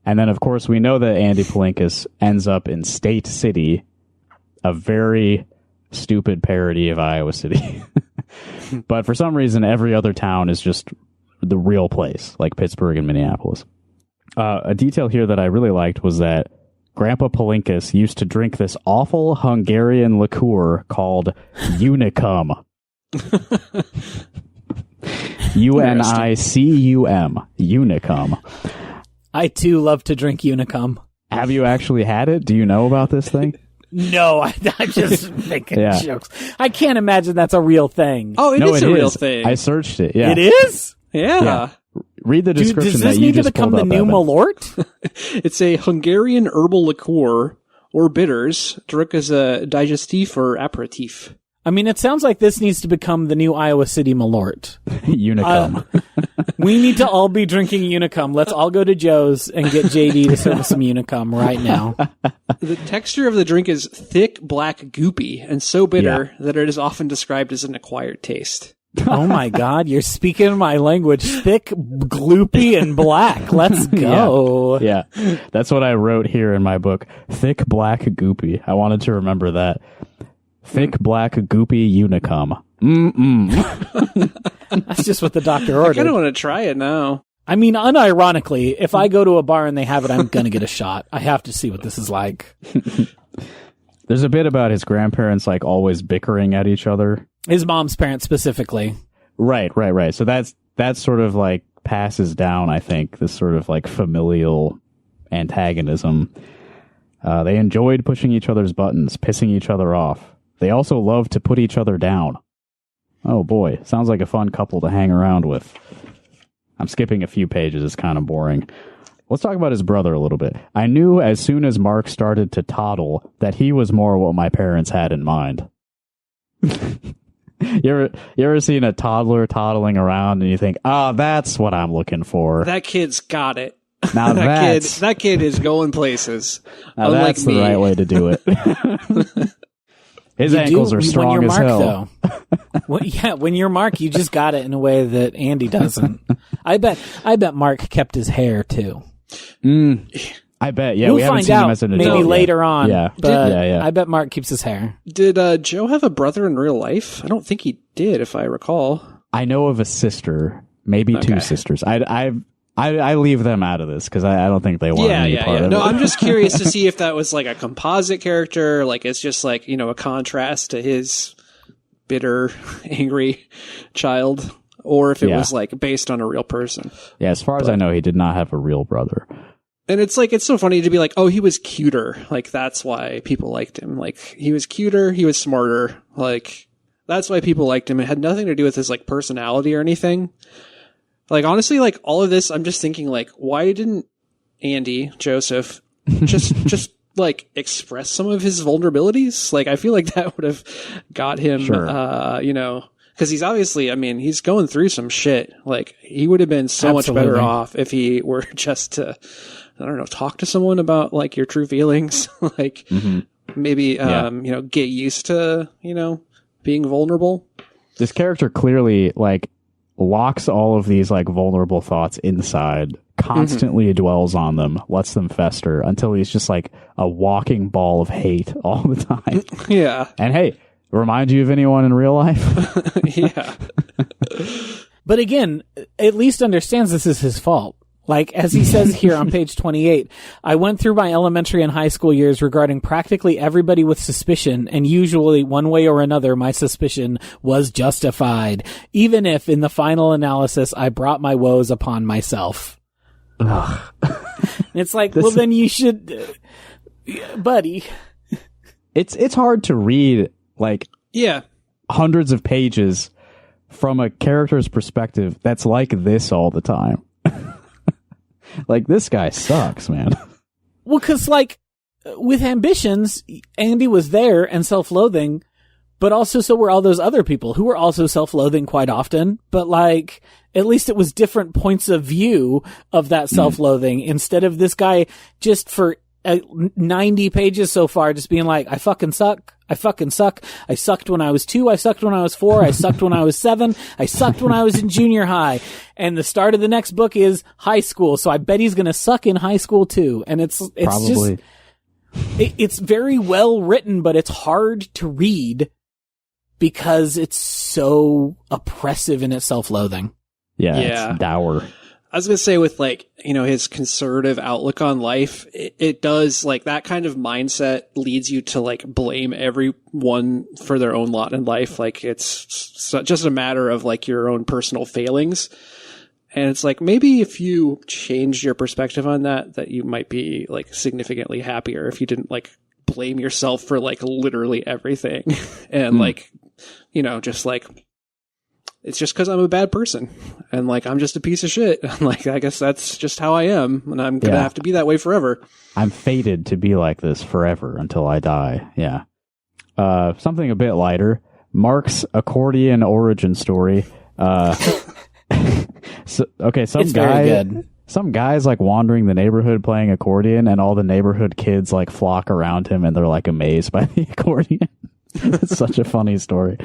And then, of course, we know that Andy Palinkas ends up in State City, a very stupid parody of Iowa City. But for some reason, every other town is just the real place, like Pittsburgh and Minneapolis. A detail here that I really liked was that Grandpa Palinkas used to drink this awful Hungarian liqueur called Unicum. Unicum. Unicum.
I, too, love to drink Unicum.
Have you actually had it? Do you know about this thing?
No, I'm just making jokes. I can't imagine that's a real thing.
Oh, it is a real thing.
I searched it. Yeah,
it is.
Yeah.
Read the description.
Does this
that you
need to
just
become
pulled
the
up,
new
Evan.
Malort?
It's a Hungarian herbal liqueur or bitters drunk as a digestif or aperitif.
I mean, it sounds like this needs to become the new Iowa City Malort.
Unicum.
We need to all be drinking Unicum. Let's all go to Joe's and get JD to serve us some Unicum right now.
The texture of the drink is thick, black, goopy, and so bitter that it is often described as an acquired taste.
Oh my God, you're speaking my language. Thick, gloopy, and black. Let's go.
Yeah, that's what I wrote here in my book. Thick, black, goopy. I wanted to remember that. Thick, black, goopy Unicum.
That's just what the doctor
I
ordered.
kind of want to try it now.
I mean, unironically, if I go to a bar and they have it, I'm going to get a shot. I have to see what this is like.
There's a bit about his grandparents like always bickering at each other.
His mom's parents specifically.
Right. So that's sort of like passes down, I think, this sort of like familial antagonism. They enjoyed pushing each other's buttons, pissing each other off. They also love to put each other down. Oh boy, sounds like a fun couple to hang around with. I'm skipping a few pages, it's kind of boring. Let's talk about his brother a little bit. I knew as soon as Mark started to toddle that he was more what my parents had in mind. You ever seen a toddler toddling around and you think, that's what I'm looking for.
That kid's got it.
Now
that kid is going places.
Now that's the right way to do it. His ankles are strong as hell.
When you're Mark, you just got it in a way that Andy doesn't. I bet Mark kept his hair too.
I bet. Yeah,
we'll
we haven't
find
seen
out
him as an
maybe
adult
later
yet.
on.
Yeah,
but
yeah.
I bet Mark keeps his hair.
Did Joe have a brother in real life? I don't think he did, if I recall.
I know of a sister, maybe two sisters. I leave them out of this because I don't think they want any part of it.
No, I'm just curious to see if that was like a composite character, like it's just like, a contrast to his bitter, angry child, or if it was like based on a real person.
Yeah, as far as I know, he did not have a real brother.
And it's like, it's so funny to be like, oh, he was cuter. Like, that's why people liked him. Like, he was cuter, he was smarter. Like, that's why people liked him. It had nothing to do with his like personality or anything. Like, honestly, like all of this, I'm just thinking like, why didn't Andy, Joseph, just like express some of his vulnerabilities? Like, I feel like that would have got him, because he's obviously, he's going through some shit. Like, he would have been so much better off if he were just to, I don't know, talk to someone about like your true feelings. Like, maybe, get used to, being vulnerable.
This character clearly like locks all of these like vulnerable thoughts inside, constantly dwells on them, lets them fester until he's just like a walking ball of hate all the time.
Yeah.
And hey, remind you of anyone in real life?
Yeah.
But again, at least understands this is his fault. Like, as he says here on page 28, I went through my elementary and high school years regarding practically everybody with suspicion, and usually, one way or another, my suspicion was justified, even if, in the final analysis, I brought my woes upon myself.
Ugh.
It's like, well, then you should... buddy.
It's hard to read, like, hundreds of pages from a character's perspective that's like this all the time. Like, this guy sucks, man.
Well, because, like, with ambitions, Andy was there and self-loathing, but also so were all those other people who were also self-loathing quite often. But, like, at least it was different points of view of that self-loathing instead of this guy just for 90 pages so far just being like, I fucking suck. I fucking suck. I sucked when I was 2. I sucked when I was 4. I sucked when I was 7. I sucked when I was in junior high. And the start of the next book is high school. So I bet he's going to suck in high school too. And it's
probably
just, it's very well written, but it's hard to read because it's so oppressive in its self-loathing.
Yeah. It's dour.
I was going to say with like, his conservative outlook on life, it does like that kind of mindset leads you to like blame everyone for their own lot in life. Like it's just a matter of like your own personal failings. And it's like, maybe if you changed your perspective on that you might be like significantly happier if you didn't like blame yourself for like literally everything. And like, just like, it's just because I'm a bad person and like I'm just a piece of shit. And like I guess that's just how I am, and I'm gonna have to be that way forever. I'm
fated to be like this forever until I die. Yeah. Something a bit lighter. Mark's accordion origin story. Some guy's like wandering the neighborhood playing accordion, and all the neighborhood kids like flock around him, and they're like amazed by the accordion. It's such a funny story.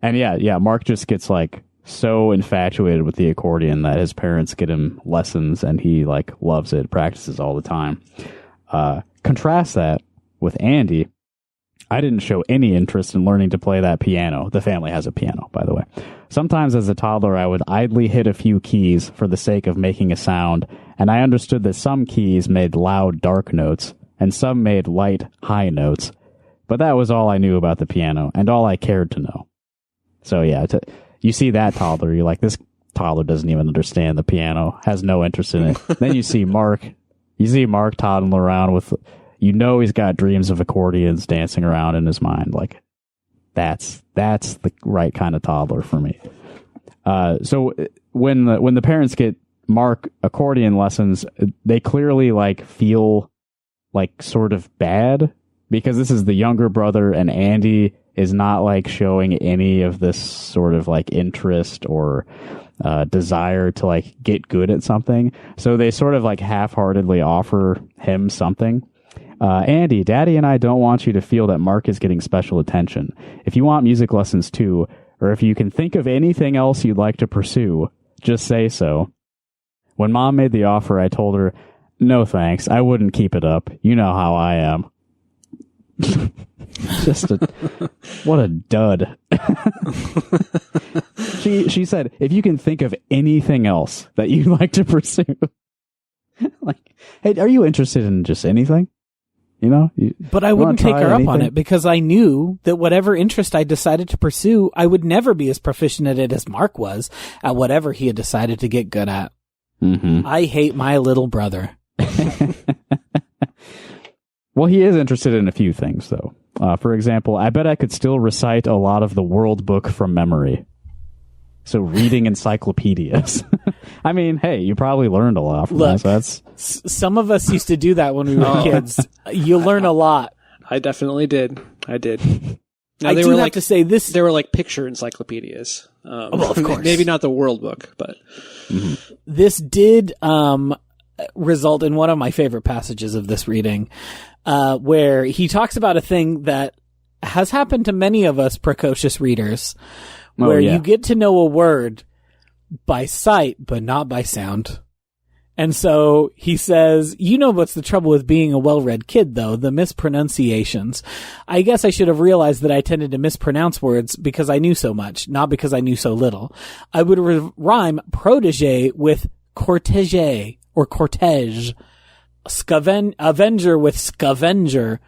And Mark just gets like so infatuated with the accordion that his parents get him lessons and he like loves it, practices all the time. Contrast that with Andy. I didn't show any interest in learning to play that piano. The family has a piano, by the way. Sometimes as a toddler, I would idly hit a few keys for the sake of making a sound, and I understood that some keys made loud, dark notes, and some made light, high notes. But that was all I knew about the piano, and all I cared to know. So yeah, you see that toddler, you're like, this toddler doesn't even understand the piano, has no interest in it. Then you see Mark toddling around with, You know he's got dreams of accordions dancing around in his mind. Like, that's the right kind of toddler for me. So when the parents get Mark accordion lessons, they clearly like feel like sort of bad because this is the younger brother and Andy is not like showing any of this sort of like interest or desire to like get good at something. So they sort of like half-heartedly offer him something. Andy, Daddy and I don't want you to feel that Mark is getting special attention. If you want music lessons too, or if you can think of anything else you'd like to pursue, just say so. When Mom made the offer, I told her, no thanks, I wouldn't keep it up. You know how I am. What a dud. She said, if you can think of anything else that you'd like to pursue. Like, hey, are you interested in just anything? You know?
But I wouldn't take her up on it because I knew that whatever interest I decided to pursue, I would never be as proficient at it as Mark was at whatever he had decided to get good at.
Mm-hmm.
I hate my little brother.
Well, he is interested in a few things, though. For example, I bet I could still recite a lot of the World Book from memory. So reading encyclopedias. I mean, hey, you probably learned a lot from that. So that's...
Some of us used to do that when we were kids. You learn a lot.
I definitely did. I did. Now,
I do have to say this.
They were like picture encyclopedias.
Well, of course.
Maybe not the World Book, but...
Mm-hmm.
This did result in one of my favorite passages of this reading, where he talks about a thing that has happened to many of us precocious readers, where you get to know a word by sight, but not by sound. And so he says, you know what's the trouble with being a well-read kid, though? The mispronunciations. I guess I should have realized that I tended to mispronounce words because I knew so much, not because I knew so little. I would rhyme protege with cortege or cortege, Avenger with scavenger,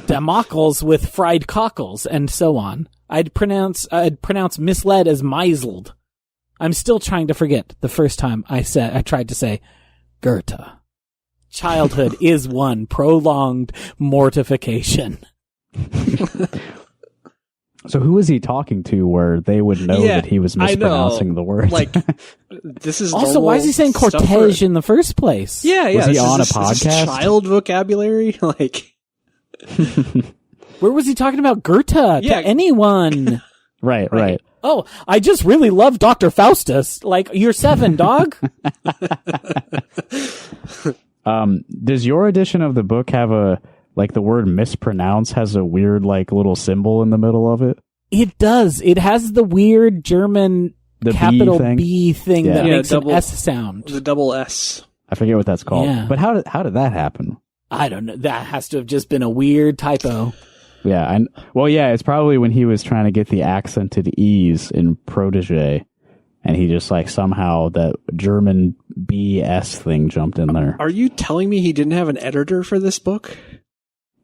Damocles with fried cockles, and so on. I'd pronounce misled as misled. I'm still trying to forget the first time I tried to say Goethe. Childhood is one prolonged mortification.
So who was he talking to where they would know that he was mispronouncing the word?
Like, this is
also, why is he saying cortege in the first place?
Yeah. Was he on a podcast?
Child vocabulary? Like,
where was he talking about Goethe to anyone?
Right.
Oh, I just really love Dr. Faustus. Like, you're 7, dog.
Does your edition of the book have the word mispronounce has a weird, like, little symbol in the middle of it?
It does. It has the weird German capital B thing that makes an S sound.
The double S.
I forget what that's called.
Yeah.
But how did that happen?
I don't know. That has to have just been a weird typo.
Yeah. It's probably when he was trying to get the accented E's in protege, and he just, like, somehow that German BS thing jumped in there.
Are you telling me he didn't have an editor for this book?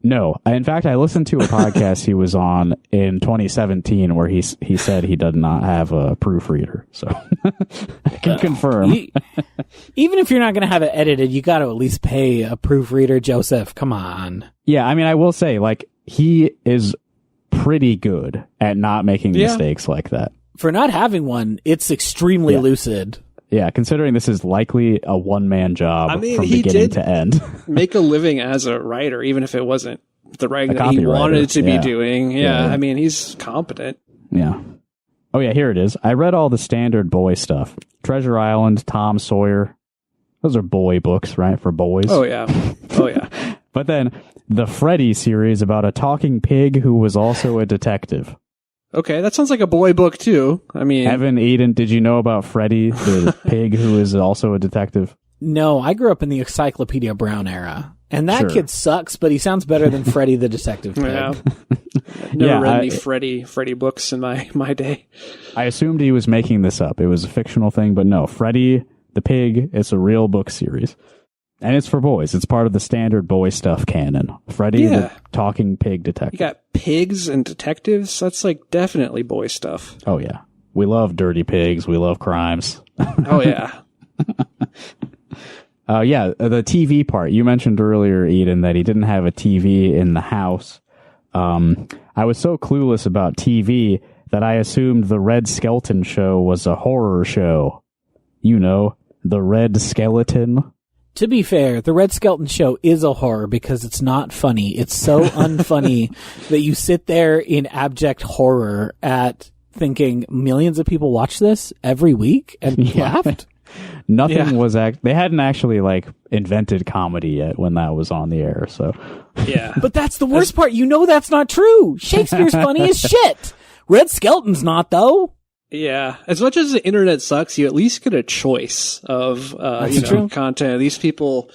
No. In fact, I listened to a podcast he was on in 2017 where he said he did not have a proofreader. So I can confirm.
Even if you're not going to have it edited, you got to at least pay a proofreader, Joseph. Come on.
Yeah, I mean, I will say, like, he is pretty good at not making mistakes like that.
For not having one, it's extremely lucid.
Yeah, considering this is likely a one-man job from beginning to end.
Make a living as a writer, even if it wasn't the writing that he wanted to be doing. Yeah, I mean, he's competent.
Yeah. Oh, yeah, here it is. I read all the standard boy stuff. Treasure Island, Tom Sawyer. Those are boy books, right, for boys?
Oh, yeah.
But then the Freddy series about a talking pig who was also a detective.
Okay, that sounds like a boy book, too. I mean...
Evan, Eden, did you know about Freddy, the pig who is also a detective?
No, I grew up in the Encyclopedia Brown era. And that kid sucks, but he sounds better than Freddy the Detective Pig.
Yeah. Never read any Freddy books in my day.
I assumed he was making this up. It was a fictional thing, but no. Freddy the Pig, it's a real book series. And it's for boys. It's part of the standard boy stuff canon. Freddy the talking pig detective.
You got pigs and detectives? That's like definitely boy stuff.
Oh, yeah. We love dirty pigs. We love crimes.
Oh, yeah.
The TV part. You mentioned earlier, Eden, that he didn't have a TV in the house. I was so clueless about TV that I assumed the Red Skelton show was a horror show. You know, the Red Skeleton.
To be fair, the Red Skelton show is a horror because it's not funny. It's so unfunny that you sit there in abject horror at thinking millions of people watch this every week and laughed.
Nothing was they hadn't actually like invented comedy yet when that was on the air. So
Yeah.
But that's the worst part. You know that's not true. Shakespeare's funny as shit. Red Skelton's not, though.
Yeah. As much as the internet sucks, you at least get a choice of content. These people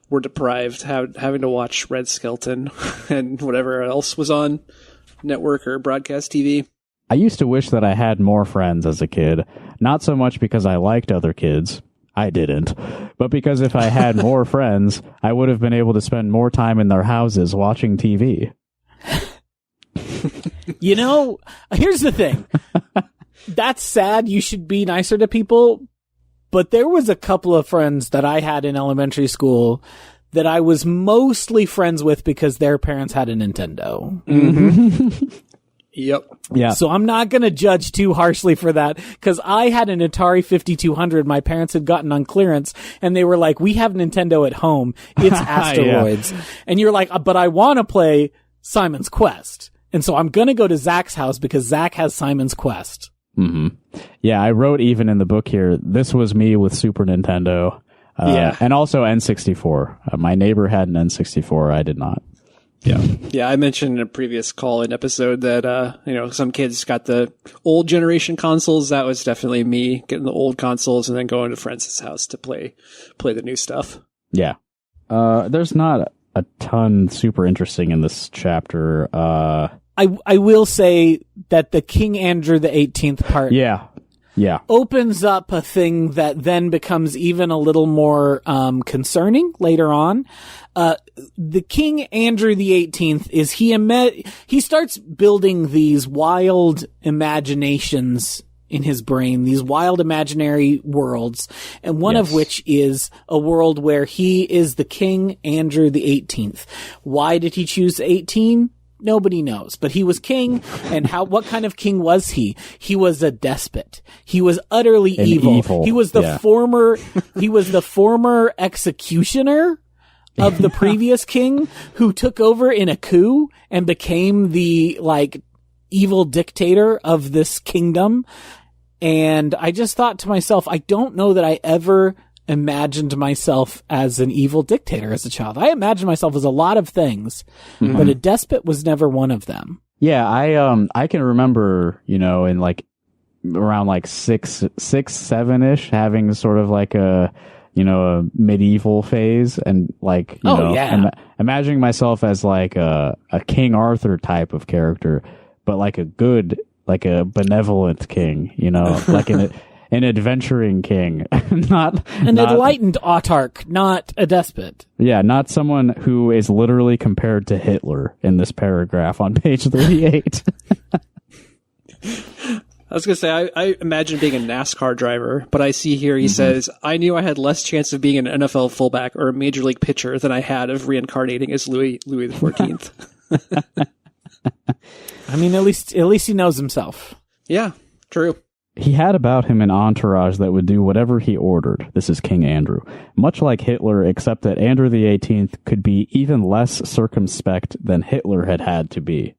were deprived having to watch Red Skelton and whatever else was on network or broadcast TV.
I used to wish that I had more friends as a kid, not so much because I liked other kids. I didn't. But because if I had more friends, I would have been able to spend more time in their houses watching TV.
You know, here's the thing. That's sad. You should be nicer to people. But there was a couple of friends that I had in elementary school that I was mostly friends with because their parents had a Nintendo.
Mm-hmm. Yep.
Yeah.
So I'm not going to judge too harshly for that because I had an Atari 5200 my parents had gotten on clearance and they were like, we have Nintendo at home. It's Asteroids. Yeah. And you're like, but I want to play Simon's Quest. And so I'm going to go to Zach's house because Zach has Simon's Quest.
Mm-hmm. Yeah, I wrote even in the book here, this was me with Super Nintendo. And also N64. My neighbor had an N64. I did not.
Yeah. I mentioned in a previous call-in episode that, some kids got the old generation consoles. That was definitely me getting the old consoles and then going to friends' house to play the new stuff.
Yeah. There's not a ton super interesting in this chapter.
I will say that the King Andrew the 18th part.
Yeah.
Opens up a thing that then becomes even a little more concerning later on. The King Andrew the 18th is he starts building these wild imaginations in his brain, these wild imaginary worlds, and one of which is a world where he is the King Andrew the 18th. Why did he choose 18? Nobody knows, but he was king, and what kind of king was he? He was a despot. He was utterly evil. He was the former executioner of the previous king who took over in a coup and became the evil dictator of this kingdom. And I just thought to myself, I don't know that I ever imagined myself as an evil dictator as a child. I imagined myself as a lot of things, but a despot was never one of them.
Yeah, I can remember, in around 6, 7-ish having sort of a medieval phase and imagining myself as a King Arthur type of character, but a benevolent king, an adventuring king, not
an enlightened autarch, not a despot.
Yeah, not someone who is literally compared to Hitler in this paragraph on page 38.
I was going to say, I imagine being a NASCAR driver, but I see here he says, I knew I had less chance of being an NFL fullback or a major league pitcher than I had of reincarnating as Louis XIV.
I mean, at least he knows himself.
Yeah, true.
He had about him an entourage that would do whatever he ordered. This is King Andrew. Much like Hitler, except that Andrew the 18th could be even less circumspect than Hitler had to be.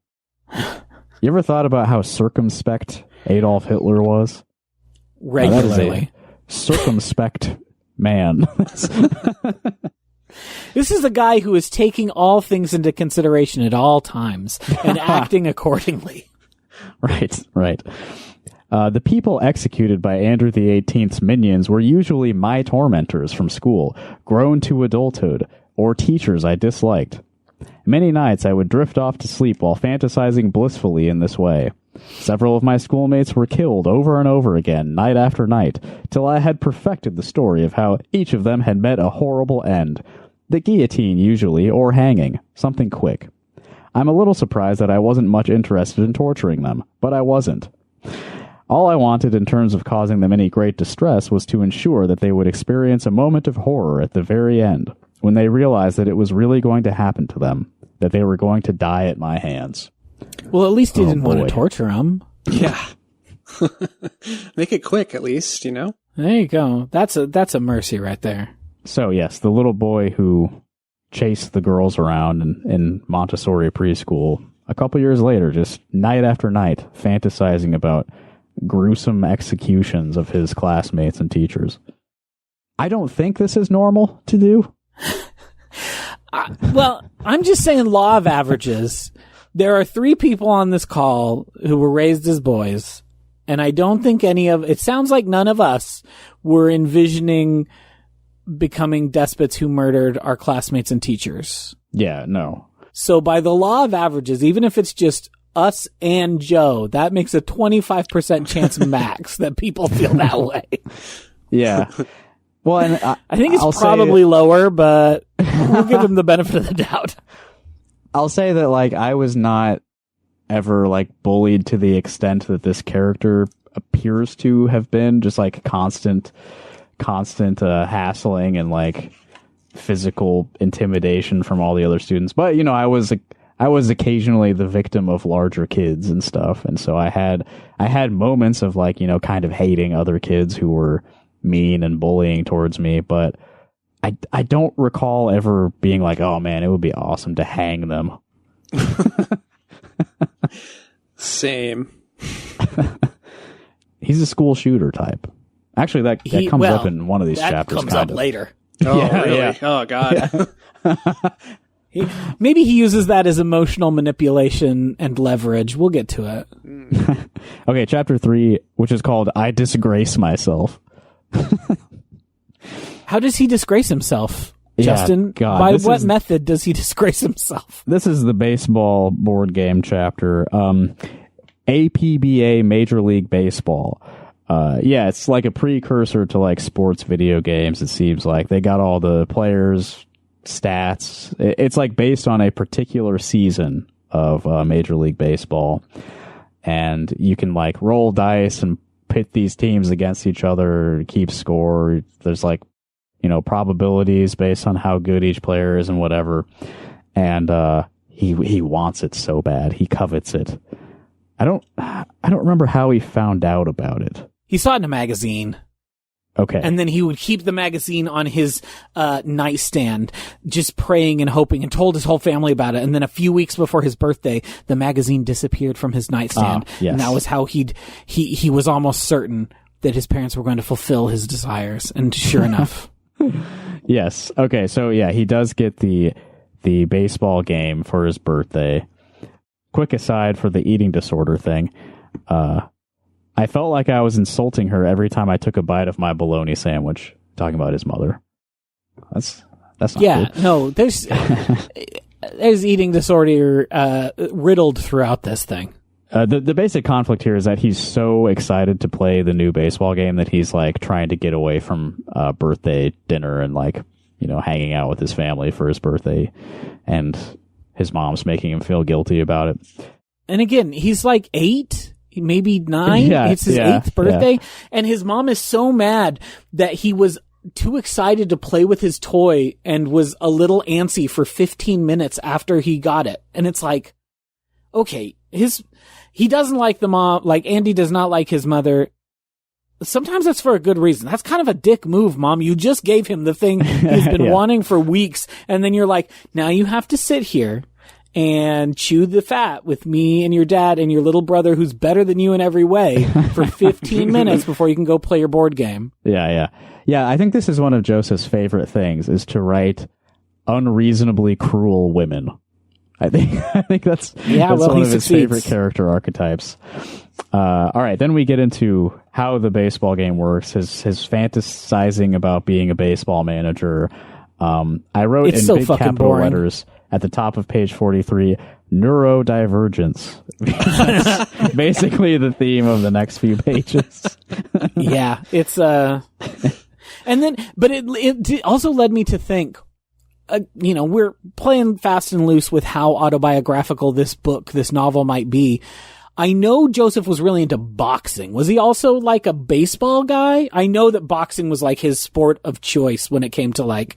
You ever thought about how circumspect Adolf Hitler was?
Regularly.
Circumspect man.
This is a guy who is taking all things into consideration at all times and acting accordingly.
Right. The people executed by Andrew the 18th's minions were usually my tormentors from school, grown to adulthood, or teachers I disliked. Many nights I would drift off to sleep while fantasizing blissfully in this way. Several of my schoolmates were killed over and over again, night after night, till I had perfected the story of how each of them had met a horrible end. The guillotine, usually, or hanging. Something quick. I'm a little surprised that I wasn't much interested in torturing them, but I wasn't. All I wanted in terms of causing them any great distress was to ensure that they would experience a moment of horror at the very end, when they realized that it was really going to happen to them, that they were going to die at my hands.
Well, at least he didn't want to torture them.
Yeah. Make it quick, at least,
There you go. That's a mercy right there.
So, yes, the little boy who chased the girls around in Montessori preschool, a couple years later, just night after night, fantasizing about gruesome executions of his classmates and teachers. I don't think this is normal to do.
Well, I'm just saying law of averages. There are 3 people on this call who were raised as boys, and I don't think it sounds like none of us were envisioning becoming despots who murdered our classmates and teachers.
Yeah, no.
So by the law of averages, even if it's just us and Joe, that makes a 25% chance max that people feel that way.
Yeah. Well, and
I think it's probably lower, but we'll give him the benefit of the doubt.
I'll say that, like, I was not ever, like, bullied to the extent that this character appears to have been, just, like, constant hassling and, like, physical intimidation from all the other students. But, I was occasionally the victim of larger kids and stuff, and so I had moments of, like, kind of hating other kids who were mean and bullying towards me, but I don't recall ever being like, oh man, it would be awesome to hang them.
Same.
He's a school shooter type. Actually, that comes up in one of these chapters.
That comes up later.
Oh, yeah, really? Yeah. Oh, God.
Yeah.
Maybe he uses that as emotional manipulation and leverage. We'll get to it.
Okay, chapter 3, which is called I Disgrace Myself.
How does he disgrace himself, Justin?
God,
by what method does he disgrace himself?
This is the baseball board game chapter. APBA Major League Baseball. It's like a precursor to like sports video games, it seems like. They got all the players' stats. It's like based on a particular season of Major League Baseball. And you can like roll dice and pit these teams against each other, keep score. There's like, probabilities based on how good each player is and whatever. And he wants it so bad. He covets it. I don't remember how he found out about it.
He saw it in a magazine.
Okay.
And then he would keep the magazine on his nightstand, just praying and hoping, and told his whole family about it. And then a few weeks before his birthday, the magazine disappeared from his nightstand.
Yes.
And that was how he was almost certain that his parents were going to fulfill his desires. And sure enough.
Yes. Okay. So yeah, he does get the baseball game for his birthday. Quick aside for the eating disorder thing. I felt like I was insulting her every time I took a bite of my bologna sandwich, talking about his mother. That's not good.
No, there's eating disorder riddled throughout this thing.
The basic conflict here is that he's so excited to play the new baseball game that he's like trying to get away from birthday dinner and like, hanging out with his family for his birthday, and his mom's making him feel guilty about it.
And again, he's like 8, maybe 9.
Yeah,
it's his 8th birthday. And his mom is so mad that he was too excited to play with his toy and was a little antsy for 15 minutes after he got it. And it's like, okay, he doesn't like the mom, like Andy does not like his mother. Sometimes that's for a good reason. That's kind of a dick move, Mom. You just gave him the thing he's been wanting for weeks. And then you're like, now you have to sit here and chew the fat with me and your dad and your little brother who's better than you in every way for 15 minutes before you can go play your board game.
Yeah. I think this is one of Joseph's favorite things, is to write unreasonably cruel women. I think that's one of his favorite character archetypes. All right, then we get into how the baseball game works, his fantasizing about being a baseball manager. I wrote in big capital letters at the top of page 43, neurodivergence. That's basically the theme of the next few pages.
Yeah, it's and then, but it also led me to think, we're playing fast and loose with how autobiographical this novel might be. I know Joseph was really into boxing. Was he also like a baseball guy? I know that boxing was like his sport of choice when it came to like,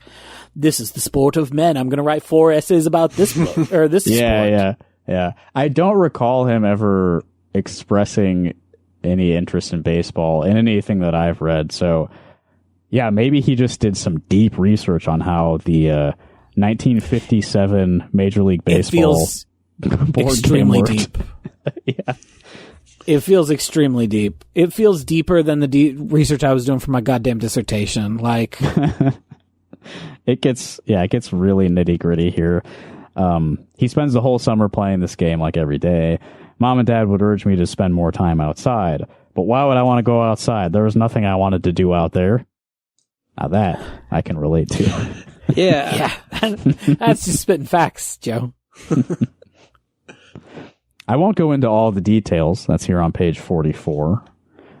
this is the sport of men. I'm going to write 4 essays about this book or this sport.
Yeah. I don't recall him ever expressing any interest in baseball in anything that I've read. So, yeah, maybe he just did some deep research on how the 1957 Major League Baseball board
extremely
game worked.
deep.
Yeah.
It feels extremely deep. It feels deeper than the research I was doing for my goddamn dissertation. Like,
it gets really nitty gritty here. He spends the whole summer playing this game like every day. Mom and Dad would urge me to spend more time outside. But why would I want to go outside? There was nothing I wanted to do out there. Now that I can relate to.
Yeah.
That's just spitting facts, Joe.
I won't go into all the details. That's here on page 44.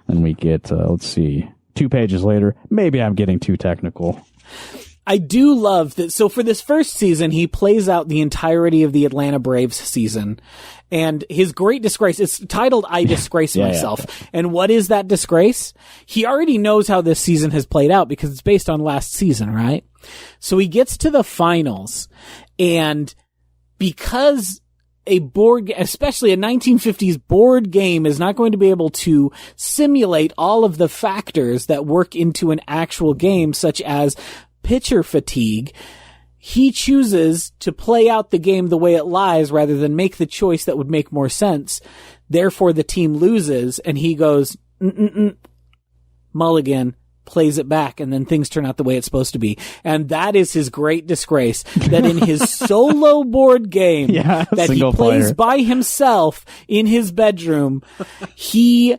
And we get, let's see, 2 pages later. Maybe I'm getting too technical.
I do love that. So for this first season, he plays out the entirety of the Atlanta Braves season. And his great disgrace, it's titled I Disgrace Myself. Yeah. And what is that disgrace? He already knows how this season has played out because it's based on last season, right? So he gets to the finals, and because a board, especially a 1950s board game, is not going to be able to simulate all of the factors that work into an actual game, such as pitcher fatigue, he chooses to play out the game the way it lies rather than make the choice that would make more sense. Therefore, the team loses, and he goes, mulligan, plays it back, and then things turn out the way it's supposed to be. And that is his great disgrace, that in his solo board game that he plays by himself in his bedroom, he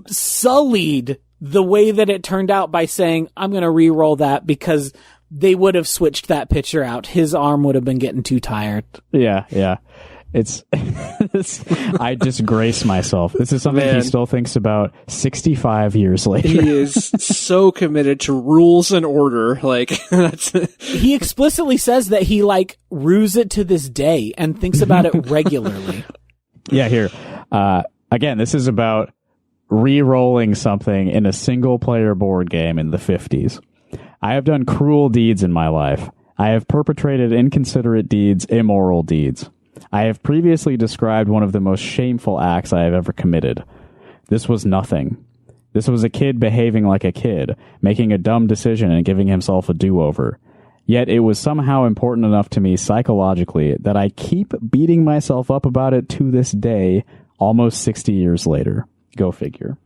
sullied the way that it turned out by saying, I'm going to re-roll that because they would have switched that pitcher out. His arm would have been getting too tired.
Yeah. It's I disgrace myself. This is something he still thinks about 65 years later.
He is so committed to rules and order. Like,
he explicitly says that he like rues it to this day and thinks about it regularly.
Yeah, here. Again, this is about re-rolling something in a single-player board game in the 50s. I have done cruel deeds in my life. I have perpetrated inconsiderate deeds, immoral deeds. I have previously described one of the most shameful acts I have ever committed. This was nothing. This was a kid behaving like a kid, making a dumb decision and giving himself a do-over. Yet it was somehow important enough to me psychologically that I keep beating myself up about it to this day, almost 60 years later. Go figure.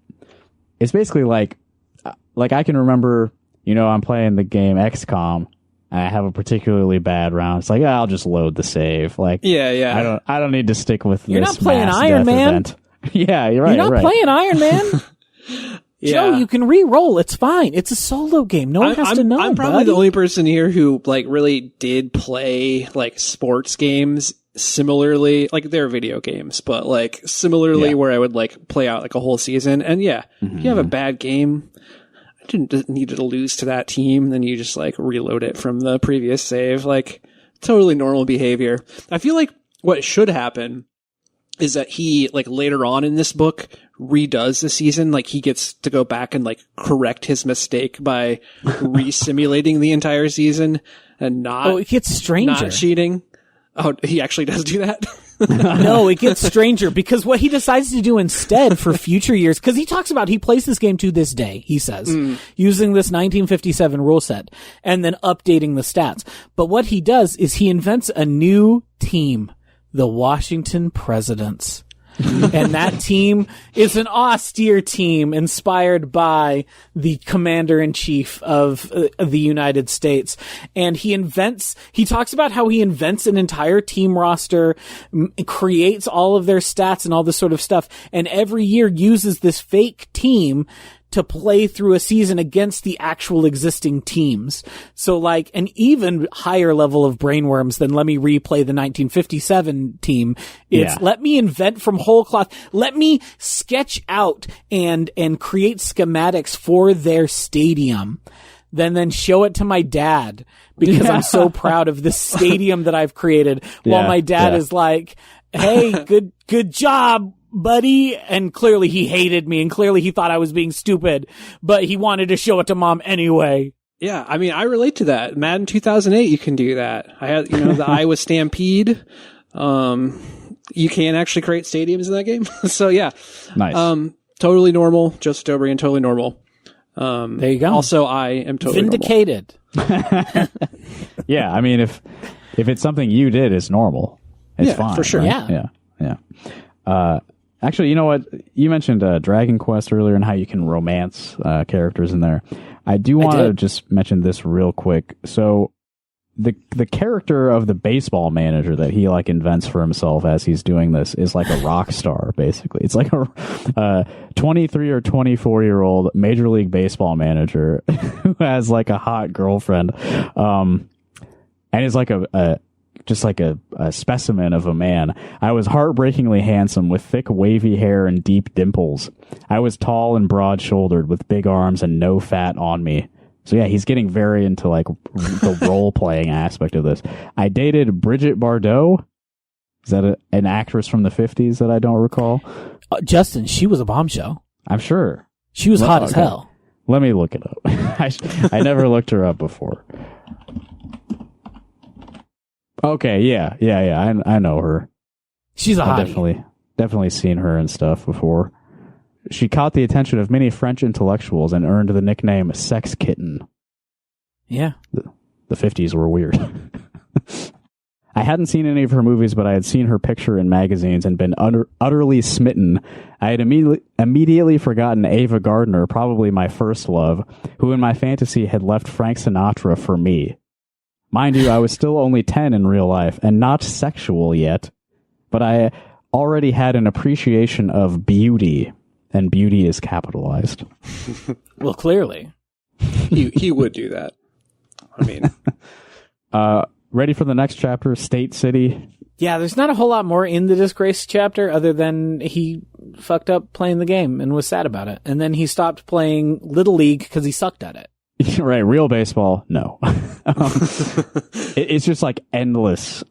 It's basically like I can remember, I'm playing the game XCOM, and I have a particularly bad round. It's like, I'll just load the save. Like,
yeah.
I don't need to stick with
You're
this.
Not playing
mass
Iron
death
Man.
Event. Yeah, you're right.
You're not playing Iron Man.
Yeah.
Joe, you can re-roll. It's fine. It's a solo game. No one has to know.
I'm probably the only person here who really did play sports games similarly. Like, they're video games, but similarly where I would play out a whole season. And you have a bad game. I didn't need to lose to that team. Then you just reload it from the previous save. Totally normal behavior. I feel like what should happen is that he later on in this book redoes the season. He gets to go back and correct his mistake by re-simulating the entire season and not.
It gets stranger.
Not cheating. Oh, he actually does do that?
No, it gets stranger because what he decides to do instead for future years, because he talks about he plays this game to this day, he says, using this 1957 rule set and then updating the stats. But what he does is he invents a new team, the Washington Presidents. And that team is an austere team inspired by the commander-in-chief of the United States. And he talks about how he invents an entire team roster, creates all of their stats and all this sort of stuff, and every year uses this fake team to play through a season against the actual existing teams. So an even higher level of brainworms than let me replay the 1957 team. It's let me invent from whole cloth. Let me sketch out and create schematics for their stadium. Then show it to my dad because I'm so proud of this stadium that I've created. While my dad is like, hey, good job, buddy, and clearly he hated me, and clearly he thought I was being stupid, but he wanted to show it to Mom anyway.
Yeah, I mean, I relate to that. Madden 2008, you can do that. I had, the Iowa Stampede. You can actually create stadiums in that game. So yeah.
Nice.
Totally normal. Joseph Doughbrain, totally normal.
There you go.
Also, I am totally
vindicated.
Yeah, I mean, if it's something you did, it's normal. It's fine.
For sure.
Right? Yeah. Actually, you know what? You mentioned Dragon Quest earlier and how you can romance characters in there. I do want to just mention this real quick. So the character of the baseball manager that he invents for himself as he's doing this is like a rock star, basically. It's like a 23 or 24-year-old Major League Baseball manager who has like a hot girlfriend, and is like a specimen of a man. I was heartbreakingly handsome with thick wavy hair and deep dimples. I was tall and broad-shouldered with big arms and no fat on me. So yeah, he's getting very into the role-playing aspect of this. I dated Bridget Bardot. Is that an actress from the 50s that I don't recall?
Justin, she was a bombshell.
I'm sure.
She was hot as hell.
Let me look it up. I never looked her up before. Okay, yeah. I know her.
She's a
I've
hottie.
definitely seen her and stuff before. She caught the attention of many French intellectuals and earned the nickname Sex Kitten.
Yeah.
The 50s were weird. I hadn't seen any of her movies, but I had seen her picture in magazines and been utterly smitten. I had immediately forgotten Ava Gardner, probably my first love, who in my fantasy had left Frank Sinatra for me. Mind you, I was still only 10 in real life and not sexual yet, but I already had an appreciation of beauty, and beauty is capitalized.
Well, clearly.
He would do that. I mean.
Ready for the next chapter, State City?
Yeah, there's not a whole lot more in the Disgrace chapter other than he fucked up playing the game and was sad about it. And then he stopped playing Little League because he sucked at it.
Right, real baseball, no. It's just endless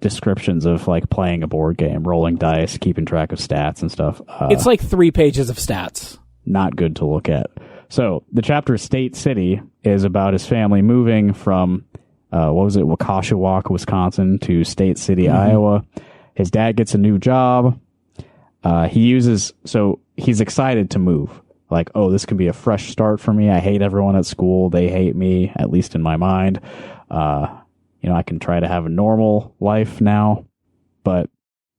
descriptions of playing a board game, rolling dice, keeping track of stats and stuff.
It's 3 pages of stats.
Not good to look at. So the chapter State City is about his family moving from Waukesha, Wisconsin to State City, Iowa. His dad gets a new job. He's excited to move. This can be a fresh start for me. I hate everyone at school. They hate me, at least in my mind. I can try to have a normal life now. But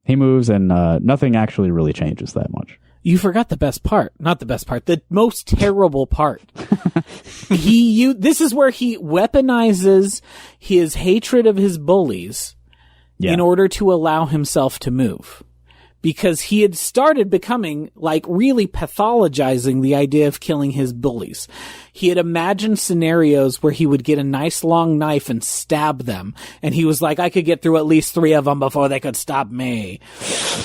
he moves and nothing actually really changes that much.
You forgot the best part. Not the best part. The most terrible part. This is where he weaponizes his hatred of his bullies in order to allow himself to move. Because he had started becoming really pathologizing the idea of killing his bullies. He had imagined scenarios where he would get a nice long knife and stab them. And he was like, I could get through at least 3 of them before they could stop me.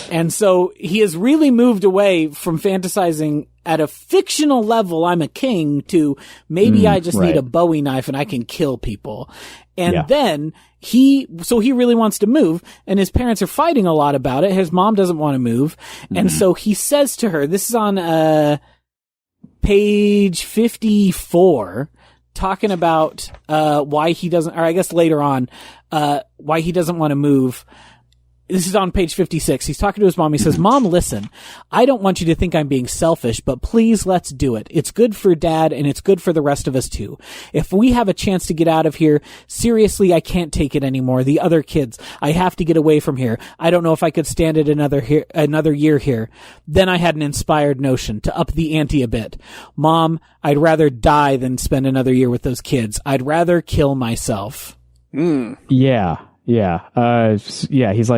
And so he has really moved away from fantasizing at a fictional level, I'm a king, to maybe I just need a Bowie knife and I can kill people. And then he really wants to move, and his parents are fighting a lot about it. His mom doesn't want to move. And so he says to her, this is on page 54, talking about why he doesn't, or I guess later on, why he doesn't want to move. This is on page 56. He's talking to his mom. He says, Mom, listen, I don't want you to think I'm being selfish, but please let's do it. It's good for Dad and it's good for the rest of us too. If we have a chance to get out of here, seriously, I can't take it anymore. The other kids, I have to get away from here. I don't know if I could stand it another year here. Then I had an inspired notion to up the ante a bit. Mom, I'd rather die than spend another year with those kids. I'd rather kill myself.
Yeah. He's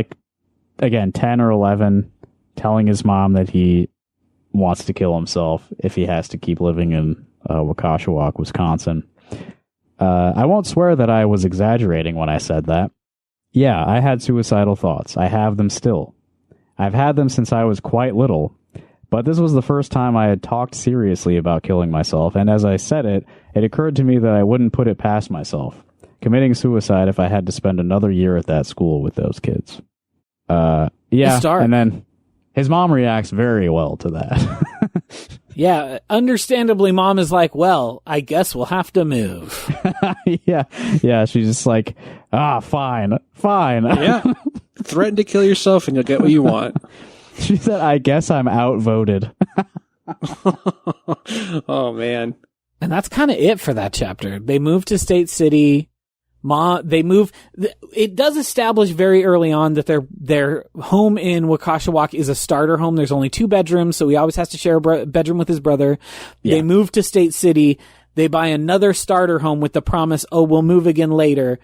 again, 10 or 11, telling his mom that he wants to kill himself if he has to keep living in Waukesha, Wisconsin. I won't swear that I was exaggerating when I said that. Yeah, I had suicidal thoughts. I have them still. I've had them since I was quite little, but this was the first time I had talked seriously about killing myself, and as I said it, it occurred to me that I wouldn't put it past myself. Committing suicide if I had to spend another year at that school with those kids. And then His mom reacts very well to that.
Yeah, understandably, Mom is like, well, I guess we'll have to move.
Yeah, she's just like, fine.
Yeah. Threaten to kill yourself and you'll get what you want.
She said, I guess I'm outvoted.
Oh, man.
And that's kind of it for that chapter. They move to State City. It does establish very early on that their home in Wakashawak is a starter home. There's only 2 bedrooms, so he always has to share a bedroom with his brother. Yeah. They move to State City. They buy another starter home with the promise, we'll move again later.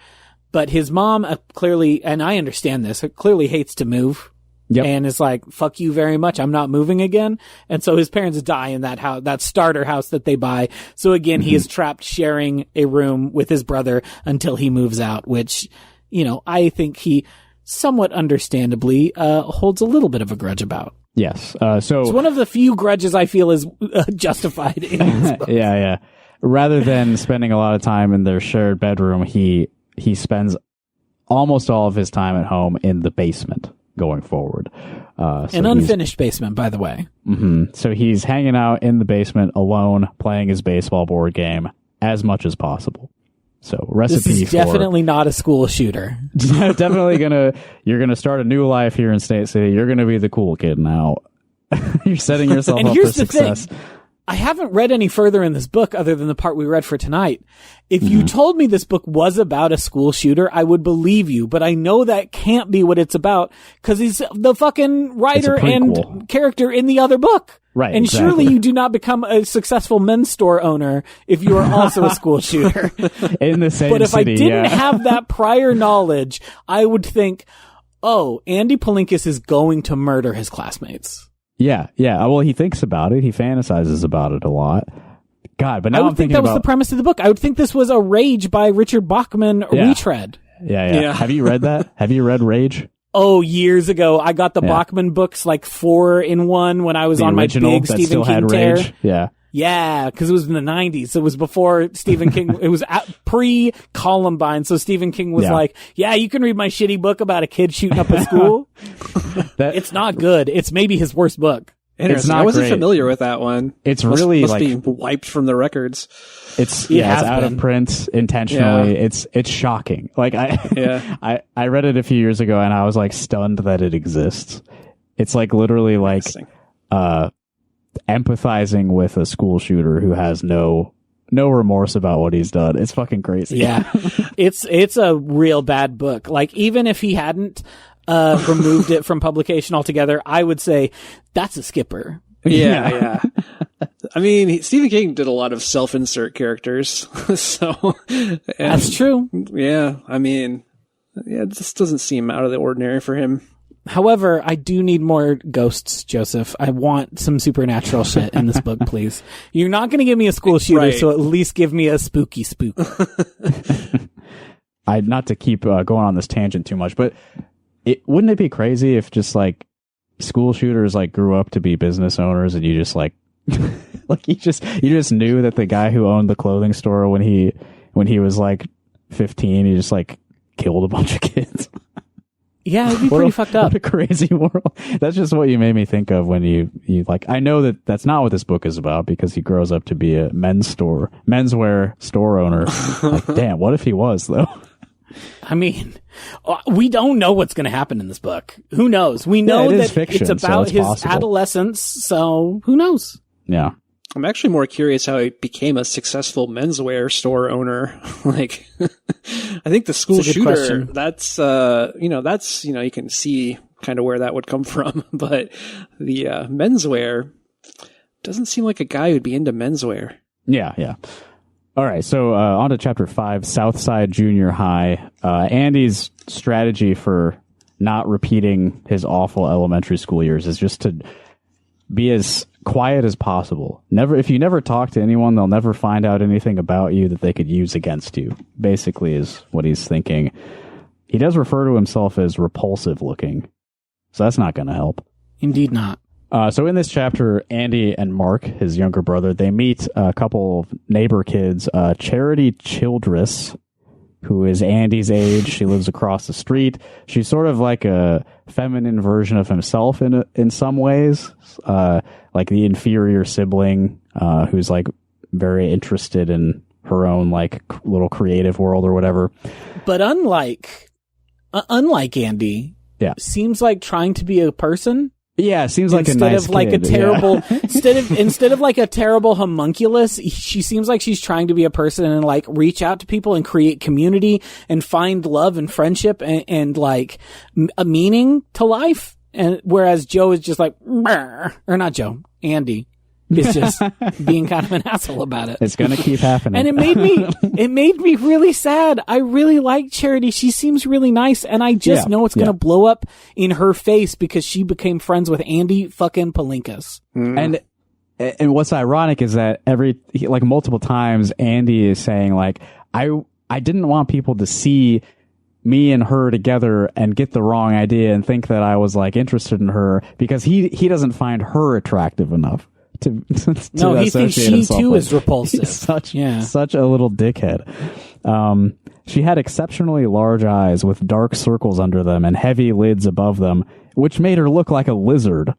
But his mom clearly, and I understand this, clearly hates to move. Yep. And is like, fuck you very much. I'm not moving again. And so his parents die in that house, that starter house that they buy. So again, he is trapped sharing a room with his brother until he moves out, which, I think he somewhat understandably, holds a little bit of a grudge about.
Yes. So
it's one of the few grudges I feel is justified in this book.
Yeah. Rather than spending a lot of time in their shared bedroom, he spends almost all of his time at home in the basement. Going forward.
An unfinished basement, by the way.
Mm-hmm. So he's hanging out in the basement alone, playing his baseball board game as much as possible. So recipe
This is definitely not a school shooter.
You're gonna start a new life here in State City. You're gonna be the cool kid now. You're setting yourself
and
up
here's
for success.
Thing. I haven't read any further in this book other than the part we read for tonight. If you told me this book was about a school shooter, I would believe you, but I know that can't be what it's about because he's the fucking writer and character in the other book.
Right.
And
exactly.
surely you do not become a successful men's store owner if you are also a school shooter.
In the same
But if
city,
I didn't have that prior knowledge, I would think, Andy Palinkas is going to murder his classmates.
Yeah. Well, he thinks about it. He fantasizes about it a lot. God, but now
I would think that was the premise of the book. I would think this was a Rage by Richard Bachman retread.
Yeah. Have you read that? Have you read Rage?
Oh, years ago. I got the Bachman books like 4 in 1 when I was on my big Stephen King tear.
Rage? Yeah.
Yeah, because it was in the 90s. It was before Stephen King. It was pre-Columbine. So Stephen King was like, yeah, you can read my shitty book about a kid shooting up a school. It's not good. It's maybe his worst book.
Interesting. I wasn't familiar with that one.
It's really
must be wiped from the records.
It's out of print intentionally. Yeah. It's shocking. Like I read it a few years ago and I was like stunned that it exists. It's like literally like empathizing with a school shooter who has no remorse about what he's done. It's fucking crazy.
Yeah. It's a real bad book. Like even if he hadn't removed it from publication altogether, I would say that's a skipper.
Yeah. I mean, Stephen King did a lot of self-insert characters, so
that's true.
Yeah, I mean, it just doesn't seem out of the ordinary for him.
However, I do need more ghosts, Joseph. I want some supernatural shit in this book, please. You're not going to give me a school shooter, so at least give me a spooky spook.
Not to keep going on this tangent too much, but wouldn't it be crazy if just like school shooters like grew up to be business owners and you just like like you just knew that the guy who owned the clothing store when he was like 15, he just like killed a bunch of kids.
Yeah, it'd be pretty fucked up.
What a crazy world. That's just what you made me think of when you like, I know that that's not what this book is about because he grows up to be a menswear store owner. Like, damn, what if he was though?
I mean, we don't know what's going to happen in this book. Who knows? We know that fiction, it's about his adolescence, so who knows?
Yeah.
I'm actually more curious how he became a successful menswear store owner. Like, I think the school shooter, that's, you can see kind of where that would come from. But the menswear doesn't seem like a guy who'd be into menswear.
Yeah. All right, so on to Chapter 5, Southside Junior High. Andy's strategy for not repeating his awful elementary school years is just to be as quiet as possible. If you never talk to anyone, they'll never find out anything about you that they could use against you, basically is what he's thinking. He does refer to himself as repulsive looking, so that's not going to help.
Indeed not.
So in this chapter, Andy and Mark, his younger brother, they meet a couple of neighbor kids, Charity Childress, who is Andy's age. She lives across the street. She's sort of like a feminine version of himself in some ways, like the inferior sibling who's like very interested in her own like little creative world or whatever.
But unlike Andy, seems like trying to be a person.
Yeah, seems like a nice kid.
Instead of like a terrible homunculus, she seems like she's trying to be a person and like reach out to people and create community and find love and friendship and like a meaning to life. And whereas Joe is just like, or not Joe, Andy is just being kind of an asshole about it.
It's gonna keep happening.
And it made me really sad. I really like Charity. She seems really nice, and I just know it's gonna blow up in her face because she became friends with Andy fucking Palinkas.
And what's ironic is that like multiple times Andy is saying like, I didn't want people to see me and her together and get the wrong idea and think that I was like interested in her, because he doesn't find her attractive enough. No,
he thinks she too is repulsive.
Such a little dickhead. She had exceptionally large eyes with dark circles under them and heavy lids above them, which made her look like a lizard.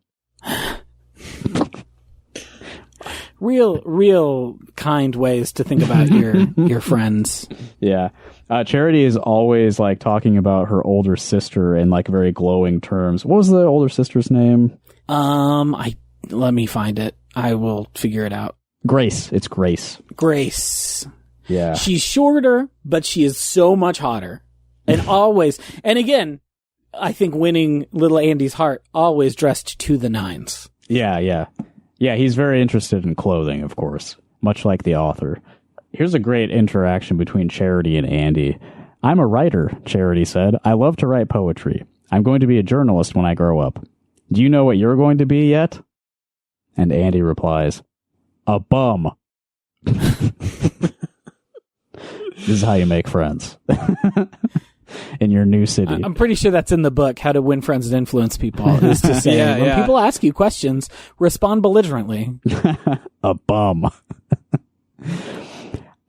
Real kind ways to think about your friends.
Yeah. Charity is always like talking about her older sister in like very glowing terms. What was the older sister's name?
Let me find it. I will figure it out.
Grace. It's Grace.
Grace.
Yeah.
She's shorter, but she is so much hotter. And always, and again, I think winning little Andy's heart, always dressed to the nines.
Yeah, yeah. Yeah, he's very interested in clothing, of course, much like the author. Here's a great interaction between Charity and Andy. I'm a writer, Charity said. I love to write poetry. I'm going to be a journalist when I grow up. Do you know what you're going to be yet? And Andy replies, a bum. This is how you make friends. In your new city.
I'm pretty sure that's in the book, How to Win Friends and Influence People, is to say, when people ask you questions, respond belligerently.
A bum.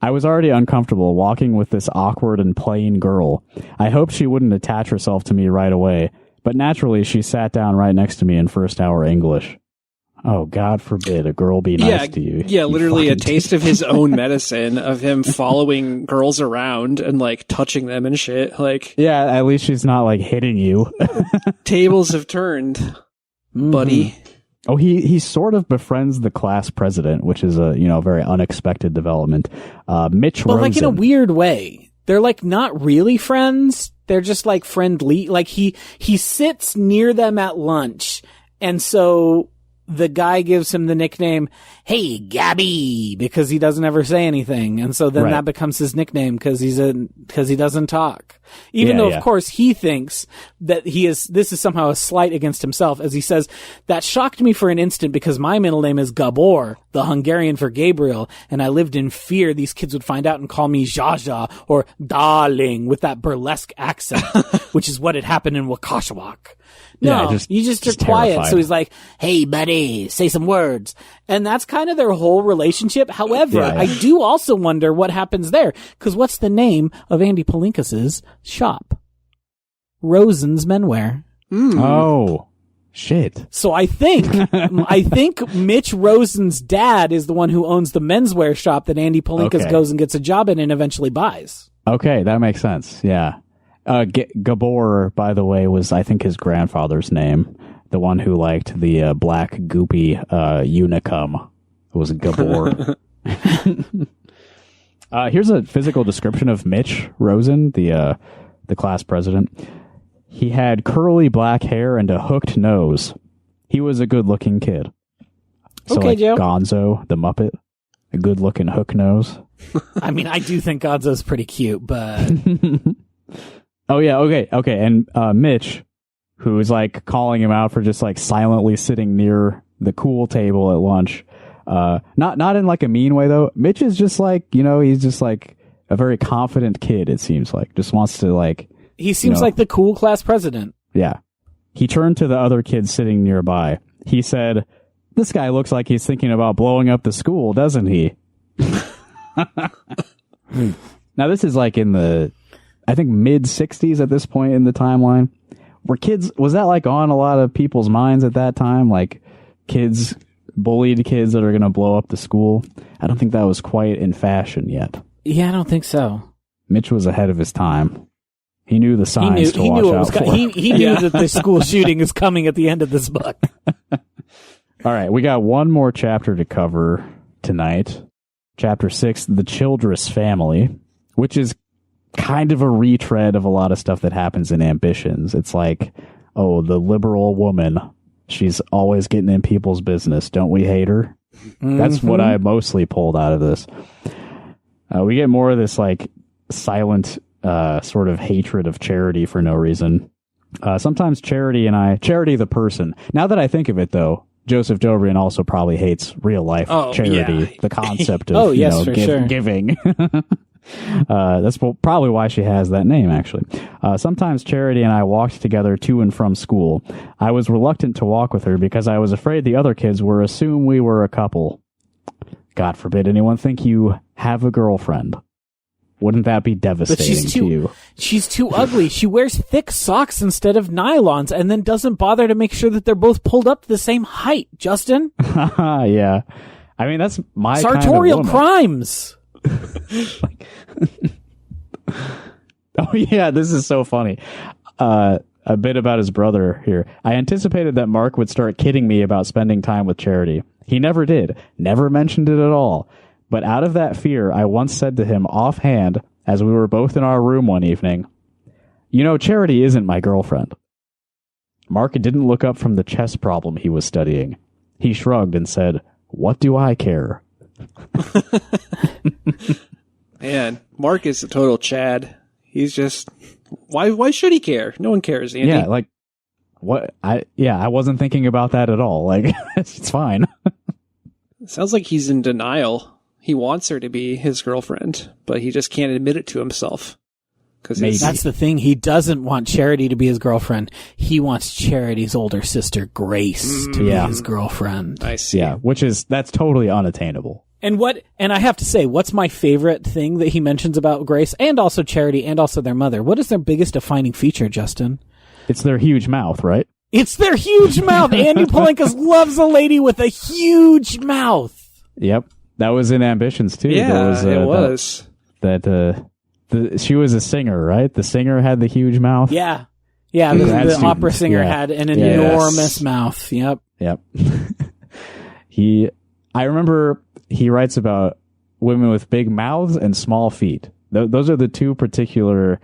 I was already uncomfortable walking with this awkward and plain girl. I hoped she wouldn't attach herself to me right away, but naturally she sat down right next to me in first hour English. Oh, God forbid a girl be nice to you.
Yeah, literally a taste of his own medicine, of him following girls around and like touching them and shit. Like,
yeah, at least she's not like hitting you.
Tables have turned, buddy.
Oh, he sort of befriends the class president, which is a very unexpected development. Mitch Rosen.
But like in a weird way. They're like not really friends. They're just like friendly. Like he sits near them at lunch, and so the guy gives him the nickname, "Hey, Gabby," because he doesn't ever say anything. And so then that becomes his nickname because he doesn't talk. Even though, of course, he thinks that this is somehow a slight against himself, as he says, that shocked me for an instant because my middle name is Gabor, the Hungarian for Gabriel, and I lived in fear these kids would find out and call me Jaja or Darling with that burlesque accent, which is what had happened in Wakashawak. No, you just are quiet.
Terrified.
So he's like, "Hey, buddy, say some words." And that's kind of their whole relationship. However, I do also wonder what happens there. Because what's the name of Andy Palinkas' shop? Rosen's Menwear.
Oh, shit.
So I think Mitch Rosen's dad is the one who owns the menswear shop that Andy Palinkas goes and gets a job in and eventually buys.
Okay, that makes sense. Yeah. Gabor, by the way, was, I think, his grandfather's name. The one who liked the black, goopy unicum was Gabor. Here's a physical description of Mitch Rosen, the class president. He had curly black hair and a hooked nose. He was a good-looking kid. So like
Joe.
Gonzo, the Muppet, a good-looking hook nose.
I mean, I do think Gonzo's pretty cute, but...
Oh, yeah, okay. And Mitch, who is like calling him out for just like silently sitting near the cool table at lunch. Not in like a mean way, though. Mitch is just like, he's just like a very confident kid, it seems like. Just wants to like...
He seems like the cool class president.
Yeah. He turned to the other kids sitting nearby. He said, "This guy looks like he's thinking about blowing up the school, doesn't he?" Now, this is like in the I think mid 60s at this point in the timeline. Was that like on a lot of people's minds at that time? Like bullied kids that are going to blow up the school? I don't think that was quite in fashion yet.
Yeah, I don't think so.
Mitch was ahead of his time. He knew the signs to watch out for.
He knew that the school shooting is coming at the end of this book.
All right, we got one more chapter to cover tonight. Chapter 6, The Childress Family, which is kind of a retread of a lot of stuff that happens in Ambitions. It's like, oh, the liberal woman, she's always getting in people's business. Don't we hate her? Mm-hmm. That's what I mostly pulled out of this. We get more of this like silent sort of hatred of Charity for no reason. Sometimes Charity the person. Now that I think of it, though, Joseph Doughbrain also probably hates real life charity, the concept of giving. That's probably why she has that name, actually. Sometimes Charity and I walked together to and from school. I was reluctant to walk with her because I was afraid the other kids would assume we were a couple. God forbid anyone think you have a girlfriend. Wouldn't that be devastating to you?
She's too ugly. She wears thick socks instead of nylons and then doesn't bother to make sure that they're both pulled up to the same height, Justin.
Yeah. I mean, that's my
sartorial
kind of
crimes.
Oh, yeah, this is so funny. A bit about his brother here. I anticipated that Mark would start kidding me about spending time with Charity. He never did. Never mentioned it at all. But out of that fear, I once said to him offhand, as we were both in our room one evening, "You know, Charity isn't my girlfriend." Mark didn't look up from the chess problem he was studying. He shrugged and said, "What do I care?"
Man, Mark is a total Chad. He's just, why should he care? No one cares, Andy.
Yeah, like, what? I wasn't thinking about that at all. Like, it's fine.
Sounds like he's in denial. He wants her to be his girlfriend, but he just can't admit it to himself.
That's the thing. He doesn't want Charity to be his girlfriend. He wants Charity's older sister, Grace, to be his girlfriend.
I see.
Yeah, that's totally unattainable.
And I have to say, what's my favorite thing that he mentions about Grace and also Charity and also their mother? What is their biggest defining feature, Justin?
It's their huge mouth, right?
It's their huge mouth. Andy Palenkas loves a lady with a huge mouth.
Yep. That was in Ambitions, too.
Yeah, it was.
She was a singer, right? The singer had the huge mouth.
Yeah. Yeah, the opera singer had an enormous mouth. Yep.
I remember he writes about women with big mouths and small feet. Those are the two particular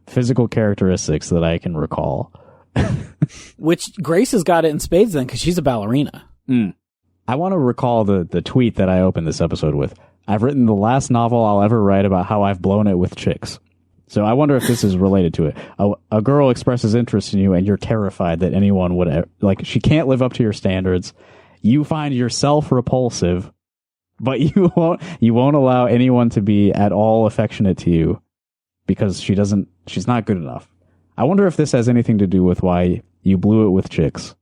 physical characteristics that I can recall.
Which Grace has got it in spades then, because she's a ballerina.
Mm. I want to recall the tweet that I opened this episode with. I've written the last novel I'll ever write about how I've blown it with chicks. So I wonder if this is related to it. A girl expresses interest in you and you're terrified that anyone would, she can't live up to your standards. You find yourself repulsive, but you won't allow anyone to be at all affectionate to you because she's not good enough. I wonder if this has anything to do with why you blew it with chicks.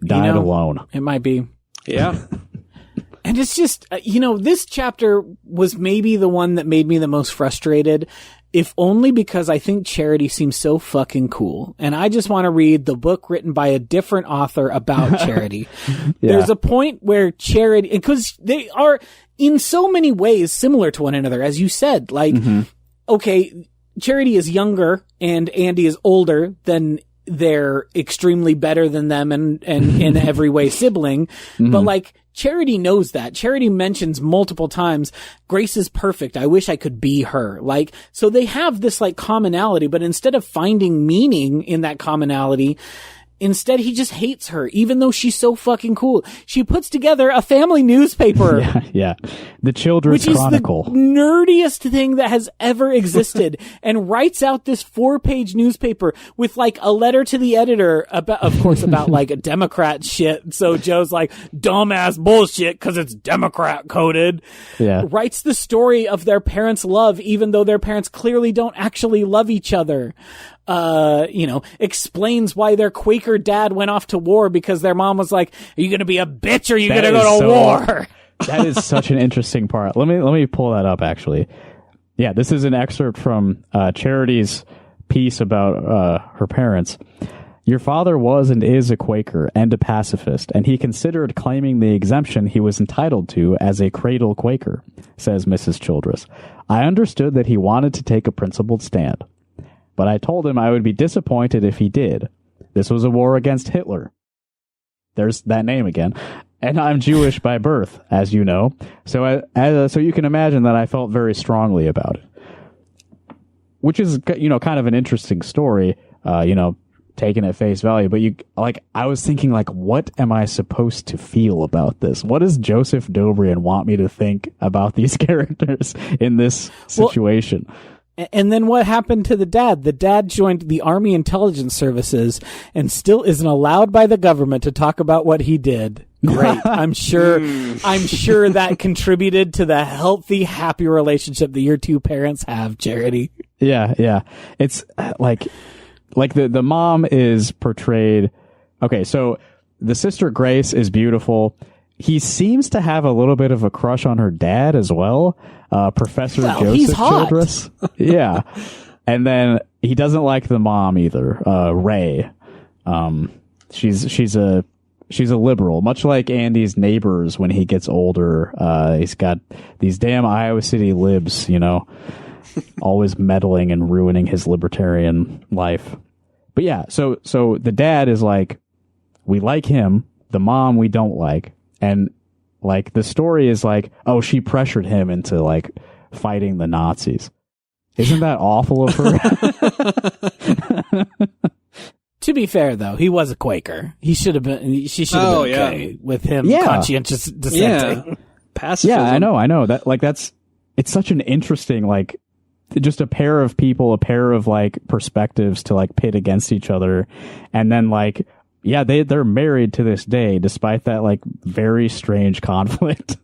Died alone.
It might be.
Yeah.
And it's just, this chapter was maybe the one that made me the most frustrated, if only because I think Charity seems so fucking cool. And I just want to read the book written by a different author about Charity. There's a point where Charity, because they are in so many ways similar to one another, as you said, okay, Charity is younger and Andy is older than they're extremely better than them and in every way sibling. But Charity knows that. Charity mentions multiple times, Grace is perfect. I wish I could be her. So they have this commonality, but instead of finding meaning in that commonality, instead he just hates her, even though she's so fucking cool. She puts together a family newspaper.
Yeah. The Children's Chronicle.
Which is the nerdiest thing that has ever existed, and writes out this 4-page newspaper with a letter to the editor about Democrat shit. So Joe's dumbass bullshit because it's Democrat coded.
Yeah.
Writes the story of their parents' love, even though their parents clearly don't actually love each other. Explains why their Quaker dad went off to war because their mom was like, "Are you going to be a bitch or are you going to go to war?"
That is such an interesting part. Let me pull that up, actually. Yeah, this is an excerpt from Charity's piece about her parents. Your father was and is a Quaker and a pacifist, and he considered claiming the exemption he was entitled to as a cradle Quaker, says Mrs. Childress. I understood that he wanted to take a principled stand, but I told him I would be disappointed if he did. This was a war against Hitler. There's that name again. And I'm Jewish by birth, as you know. So so you can imagine that I felt very strongly about it. Which is, kind of an interesting story, taken at face value. But I was thinking, what am I supposed to feel about this? What does Joseph Doughbrain want me to think about these characters in this situation?
And then what happened to the dad? The dad joined the Army Intelligence Services and still isn't allowed by the government to talk about what he did. Great. I'm sure that contributed to the healthy, happy relationship that your two parents have, Charity.
Yeah. It's like the mom is portrayed. Okay, so the sister Grace is beautiful. He seems to have a little bit of a crush on her dad as well. Professor Joseph
he's hot.
Childress. Yeah. And then he doesn't like the mom either, Ray. She's a liberal, much like Andy's neighbors when he gets older. He's got these damn Iowa City libs, always meddling and ruining his libertarian life. But yeah, so the dad is like, we like him. The mom we don't like. And the story is she pressured him into fighting the Nazis. Isn't that awful of her?
To be fair, though, he was a Quaker. She should have been okay with him conscientious dissenting.
Yeah. Pacifism.
Yeah, I know. It's such an interesting, just a pair of people, a pair of perspectives to pit against each other. And then they're married to this day, despite that very strange conflict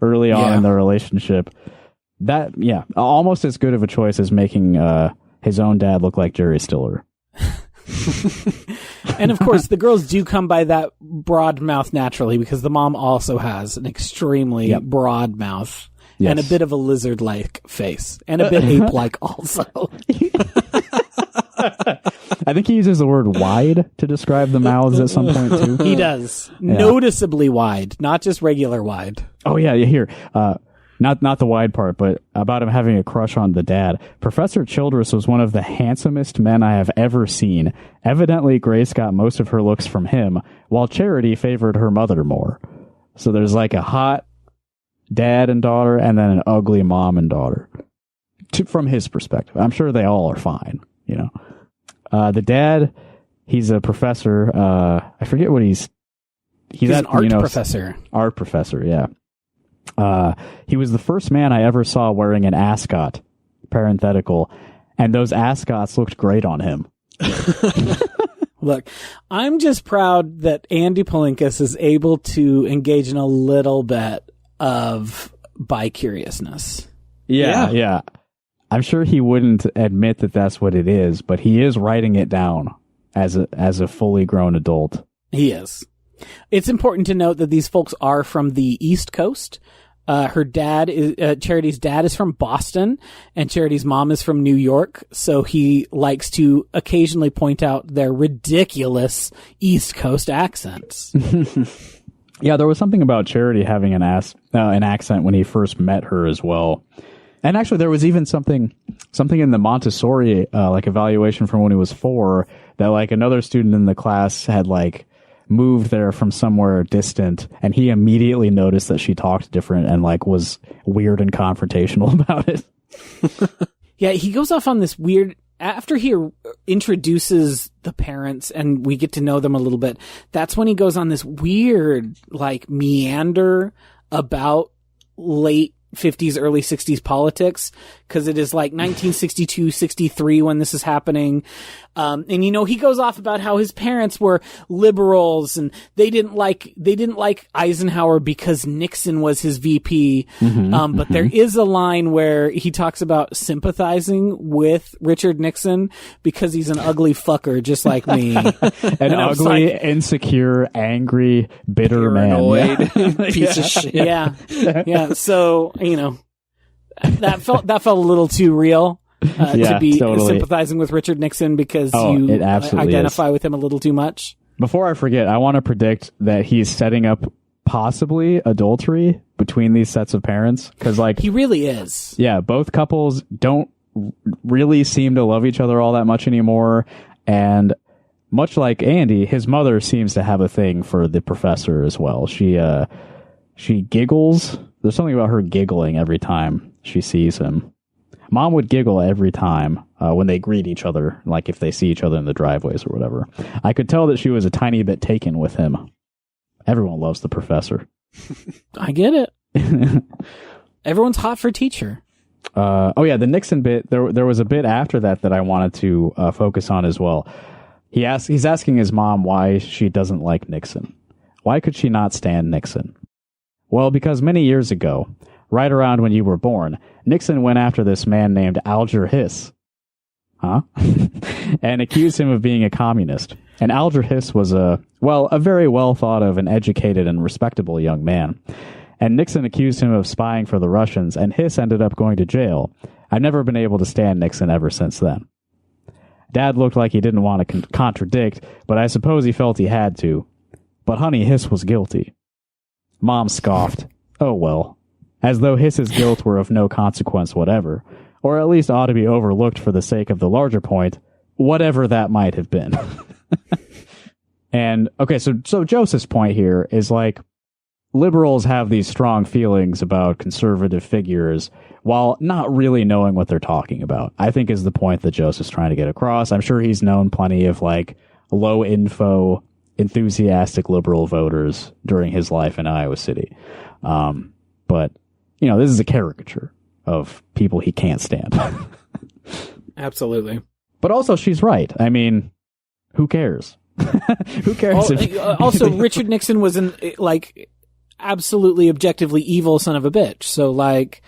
early on in their relationship. That, almost as good of a choice as making his own dad look like Jerry Stiller.
And of course, the girls do come by that broad mouth naturally because the mom also has an extremely broad mouth and a bit of a lizard-like face and a bit ape-like also.
I think he uses the word wide to describe the mouths at some point too.
He does. Yeah. Noticeably wide, not just regular wide.
Oh yeah, here. Not the wide part, but about him having a crush on the dad. Professor Childress was one of the handsomest men I have ever seen. Evidently, Grace got most of her looks from him, while Charity favored her mother more. So there's a hot dad and daughter, and then an ugly mom and daughter. From his perspective. I'm sure they all are fine, The dad, he's a professor. I forget what he's
an art professor.
Art professor, yeah. He was the first man I ever saw wearing an ascot, parenthetical, and those ascots looked great on him.
Look, I'm just proud that Andy Palinkas is able to engage in a little bit of bi-curiousness.
Yeah. I'm sure he wouldn't admit that that's what it is, but he is writing it down as a fully grown adult.
He is. It's important to note that these folks are from the East Coast. Her dad is Charity's dad is from Boston, and Charity's mom is from New York. So he likes to occasionally point out their ridiculous East Coast accents.
Yeah, there was something about Charity having an accent when he first met her as well. And actually, there was even something in the Montessori evaluation from when he was 4 that another student in the class had moved there from somewhere distant, and he immediately noticed that she talked different and was weird and confrontational about it.
Yeah, he goes off on this weird, after he introduces the parents and we get to know them a little bit, that's when he goes on this weird meander about late 50s, early 60s politics, because it is 1962, 63 when this is happening. And he goes off about how his parents were liberals and they didn't like Eisenhower because Nixon was his VP. But there is a line where he talks about sympathizing with Richard Nixon because he's an ugly fucker just like me.
An ugly, insecure, angry, bitter
paranoid
man.
piece of shit.
Yeah. So, that felt a little too real. To be
totally
sympathizing with Richard Nixon because
it absolutely
identify with him a little too much.
Before I forget, I want to predict that he's setting up possibly adultery between these sets of parents. Because, like,
he really is.
Yeah, both couples don't really seem to love each other all that much anymore. And much like Andy, his mother seems to have a thing for the professor as well. She giggles. There's something about her giggling every time she sees him. Mom would giggle every time when they greet each other, like if they see each other in the driveways or whatever. I could tell that she was a tiny bit taken with him. Everyone loves the professor.
I get it. Everyone's hot for teacher.
The Nixon bit. There was a bit after that I wanted to focus on as well. He's asking his mom why she doesn't like Nixon. Why could she not stand Nixon? Well, because many years ago, right around when you were born, Nixon went after this man named Alger Hiss. Huh? And accused him of being a communist. And Alger Hiss was a very well thought of and educated and respectable young man. And Nixon accused him of spying for the Russians, and Hiss ended up going to jail. I've never been able to stand Nixon ever since then. Dad looked like he didn't want to contradict, but I suppose he felt he had to. But honey, Hiss was guilty. Mom scoffed. Oh well. As though Hiss's guilt were of no consequence whatever, or at least ought to be overlooked for the sake of the larger point, whatever that might have been. And, okay, so Joseph's point here is, like, liberals have these strong feelings about conservative figures while not really knowing what they're talking about, I think is the point that Joseph's trying to get across. I'm sure he's known plenty of, like, low-info, enthusiastic liberal voters during his life in Iowa City. But, you know, this is a caricature of people he can't stand.
Absolutely.
But also, she's right. I mean, who cares? Who cares?
Also, Richard Nixon was an, like, absolutely objectively evil son of a bitch. So, like,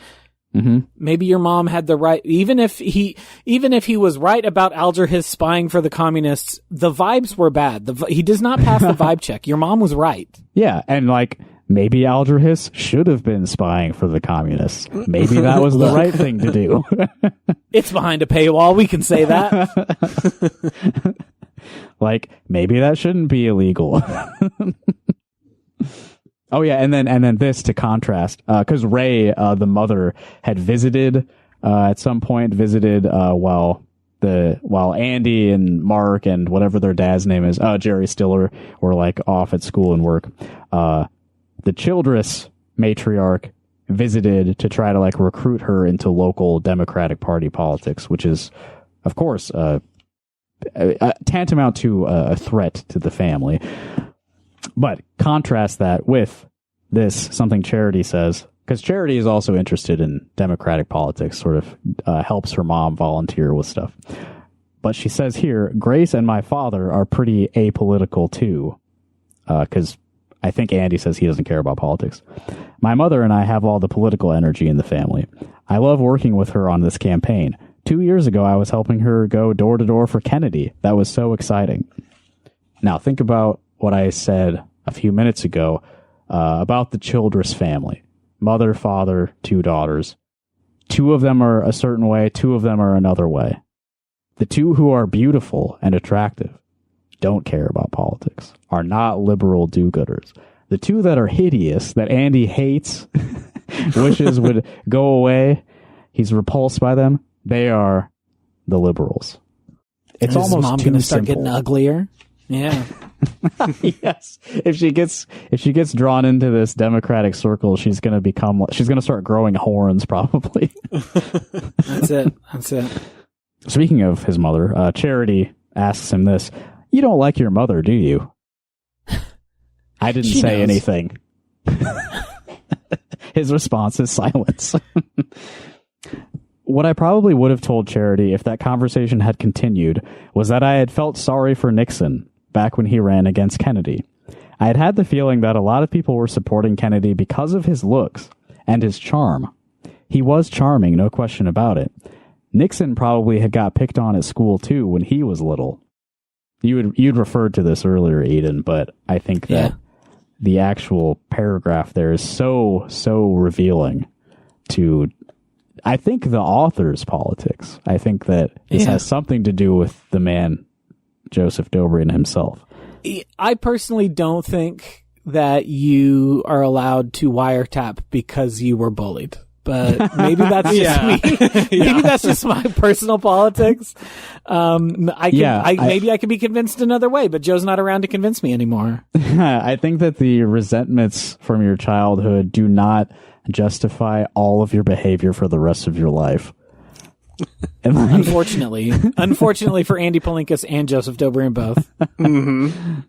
maybe your mom had the right, even if he was right about Alger Hiss spying for the communists, the vibes were bad. He does not pass the vibe check. Your mom was right. Yeah, and, like, maybe Alger Hiss should have been spying for the communists. Maybe that was the right thing to do. It's behind a paywall. We can say that.
Like, maybe that shouldn't be illegal. Oh yeah, and then this to contrast, because Ray, the mother, had visited at some point while Andy and Mark and whatever their dad's name is, Jerry Stiller, were like off at school and work. The Childress matriarch visited to try to like recruit her into local Democratic Party politics, which is, of course, tantamount to a threat to the family. But contrast that with this, something Charity says, because Charity is also interested in Democratic politics, sort of helps her mom volunteer with stuff. But she says here, Grace and my father are pretty apolitical too, because I think Andy says he doesn't care about politics. My mother and I have all the political energy in the family. I love working with her on this campaign. 2 years ago, I was helping her go door to door for Kennedy. That was so exciting. Now, think about what I said a few minutes ago about the Childress family. Mother, father, 2 daughters. 2 of them are a certain way, 2 of them are another way. The 2 who are beautiful and attractive, don't care about politics, are not liberal do-gooders. The 2 that are hideous, that Andy hates, wishes would go away, he's repulsed by them, they are the liberals. It's almost mom too
gonna start
simple.
Getting uglier. Yeah.
Yes. If she gets drawn into this Democratic circle, she's gonna start growing horns probably.
That's it.
Speaking of his mother, Charity asks him this: "You don't like your mother, do you?" I didn't say anything. His response is silence. What I probably would have told Charity if that conversation had continued was that I had felt sorry for Nixon back when he ran against Kennedy. I had had the feeling that a lot of people were supporting Kennedy because of his looks and his charm. He was charming, no question about it. Nixon probably had got picked on at school too when he was little. You'd referred to this earlier, Eden, but I think that the actual paragraph there is so revealing to I think the author's politics. I think that this has something to do with the man, Joseph Doughbrain himself.
I personally don't think that you are allowed to wiretap because you were bullied. But maybe that's just me. Maybe that's just my personal politics. Maybe I could be convinced another way, but Joe's not around to convince me anymore.
I think that the resentments from your childhood do not justify all of your behavior for the rest of your life. And
unfortunately for Andy Palinkas and Joseph Doughbrain both.
Mm-hmm.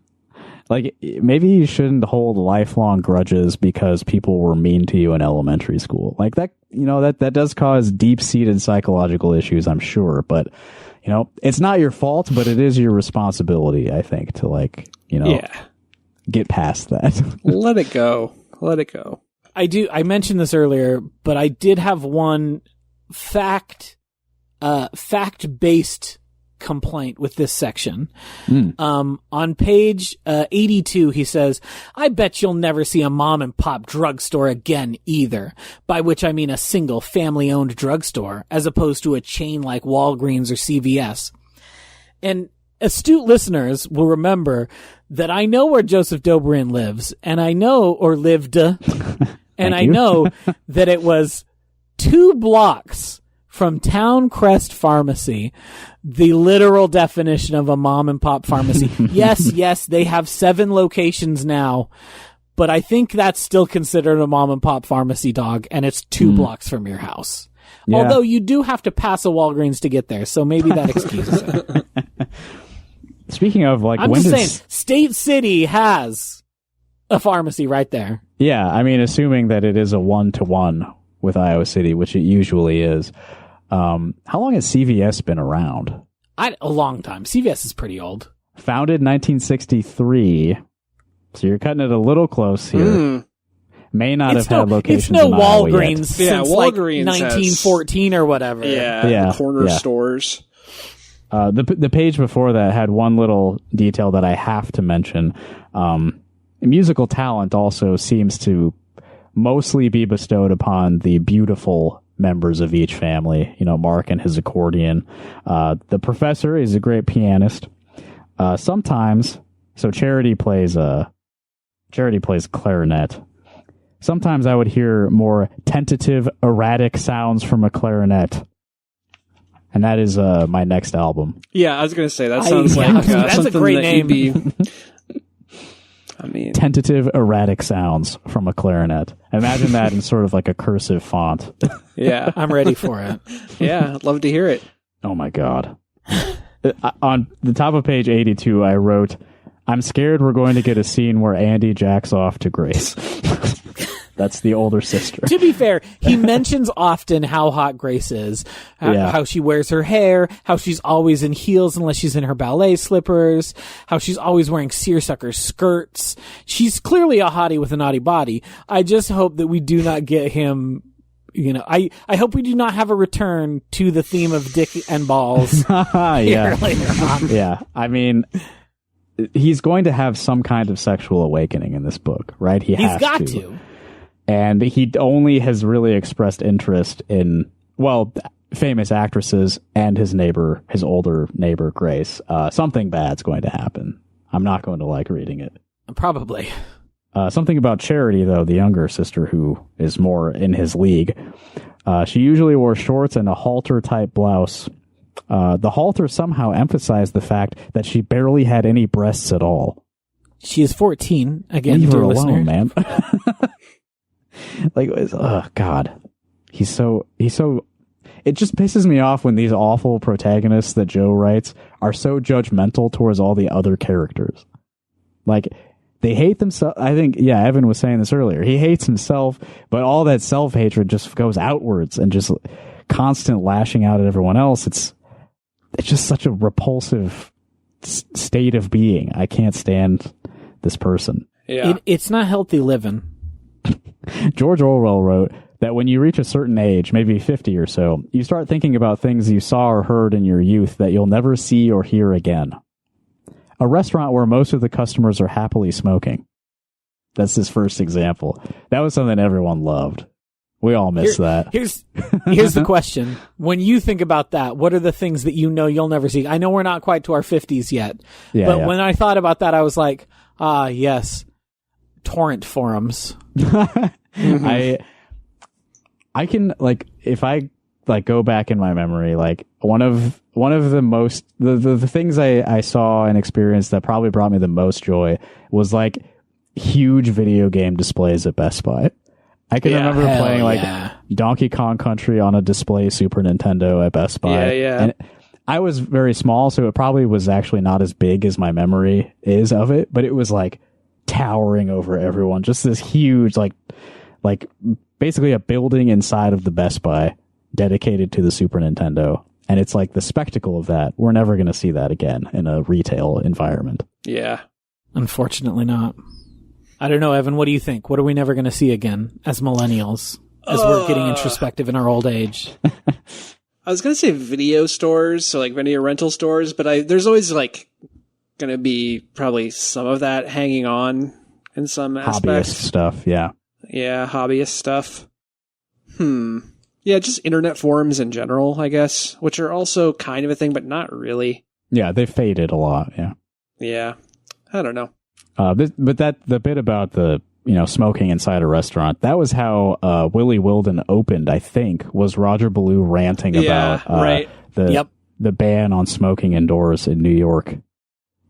Like, maybe you shouldn't hold lifelong grudges because people were mean to you in elementary school. Like that, that does cause deep-seated psychological issues, I'm sure. But, it's not your fault, but it is your responsibility, I think, to get past that.
Let it go. Let it go.
I mentioned this earlier, but I did have one fact-based complaint with this section. On page 82, he says, I bet you'll never see a mom and pop drugstore again either, by which I mean a single family-owned drugstore, as opposed to a chain like Walgreens or CVS. And astute listeners will remember that I know where Joseph Doughbrain lives, and I know, or lived, and I know that it was 2 blocks from Town Crest Pharmacy, the literal definition of a mom and pop pharmacy. Yes, they have 7 locations now, but I think that's still considered a mom and pop pharmacy, dog, and it's 2 blocks from your house. Yeah. Although you do have to pass a Walgreens to get there, so maybe that excuses it.
Speaking of,
I'm just saying, State City has a pharmacy right there.
Yeah, I mean, assuming that it is a 1-to-1 with Iowa City, which it usually is. How long has CVS been around?
A long time. CVS is pretty old.
Founded 1963. So you're cutting it a little close here. May not have had locations in Iowa yet.
Walgreens since Walgreens 1914 or whatever.
Yeah, the corner stores.
The page before that had one little detail that I have to mention. Musical talent also seems to mostly be bestowed upon the beautiful members of each family. Mark and his accordion. The professor is a great pianist. Sometimes, so Charity plays clarinet. Sometimes I would hear more tentative, erratic sounds from a clarinet. And that is my next album.
Yeah, I was going to say, that sounds like
that's a great name.
I mean,
tentative, erratic sounds from a clarinet. Imagine that in sort of like a cursive font.
Yeah.
I'm ready for it.
Yeah, I'd love to hear it.
Oh my God. On the top of page 82, I wrote, I'm scared we're going to get a scene where Andy jacks off to Grace. That's the older sister.
To be fair, he mentions often how hot Grace is, how she wears her hair, how she's always in heels unless she's in her ballet slippers, how she's always wearing seersucker skirts. She's clearly a hottie with a naughty body. I just hope that we do not get him, I hope we do not have a return to the theme of dick and balls.
Yeah.
Later on.
Yeah. I mean, he's going to have some kind of sexual awakening in this book, right? He's got to. And he only has really expressed interest in, famous actresses and his older neighbor, Grace. Something bad's going to happen. I'm not going to like reading it.
Probably.
Something about Charity, though, the younger sister who is more in his league. She usually wore shorts and a halter-type blouse. The halter somehow emphasized the fact that she barely had any breasts at all.
She is 14, again,
leave her
dear
alone,
listener.
Man. God. He's so, it just pisses me off when these awful protagonists that Joe writes are so judgmental towards all the other characters. Like, they hate themselves. I think, Evan was saying this earlier. He hates himself, but all that self-hatred just goes outwards and just constant lashing out at everyone else. It's just such a repulsive state of being. I can't stand this person.
Yeah.
It's not healthy living.
George Orwell wrote that when you reach a certain age, maybe 50 or so, you start thinking about things you saw or heard in your youth that you'll never see or hear again. A restaurant where most of the customers are happily smoking. That's his first example. That was something everyone loved We all miss that.
Here's the question. When you think about that, what are the things that you know you'll never see? I know we're not quite to our 50s yet, but when I thought about that, I was like, yes, torrent forums.
I can, like, if I like go back in my memory, like one of the most the things I saw and experienced that probably brought me the most joy was like huge video game displays at Best Buy. I can remember playing like Donkey Kong Country on a display Super Nintendo at Best Buy. And I was very small, so it probably was actually not as big as my memory is of it, but it was like towering over everyone. Just this huge, like basically a building inside of the Best Buy dedicated to the Super Nintendo. And it's like the spectacle of that. We're never going to see that again in a retail environment.
Yeah.
Unfortunately not. I don't know, Evan, what do you think? What are we never going to see again as millennials, as we're getting introspective in our old age?
I was going to say video stores, so like video rental stores, but there's always like going to be probably some of that hanging on in some aspects.
Hobbyist stuff, yeah.
Yeah, hobbyist stuff. Yeah, just internet forums in general, I guess, which are also kind of a thing, but not really.
Yeah, they faded a lot, yeah.
Yeah, I don't know.
But the bit about the smoking inside a restaurant, that was how Willie Wilden opened. I think was Roger Ballou ranting about the ban on smoking indoors in New York,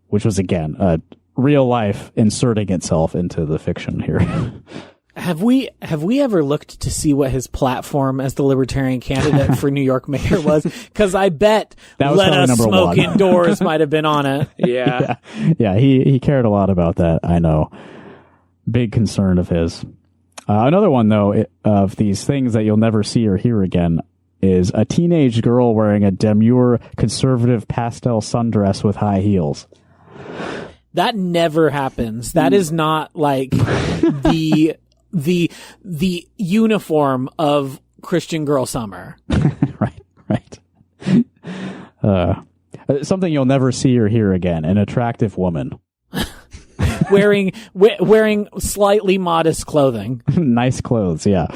which was again real life inserting itself into the fiction here.
Have we ever looked to see what his platform as the Libertarian candidate for New York mayor was? Because I bet "Let Us Smoke Indoors" might have been on it.
Yeah.
He cared a lot about that. I know. Big concern of his. Another one, though, of these things that you'll never see or hear again is a teenage girl wearing a demure conservative pastel sundress with high heels.
That never happens. That is not like the uniform of Christian Girl Summer.
Right. Something you'll never see or hear again. An attractive woman.
wearing slightly modest clothing.
Nice clothes, yeah.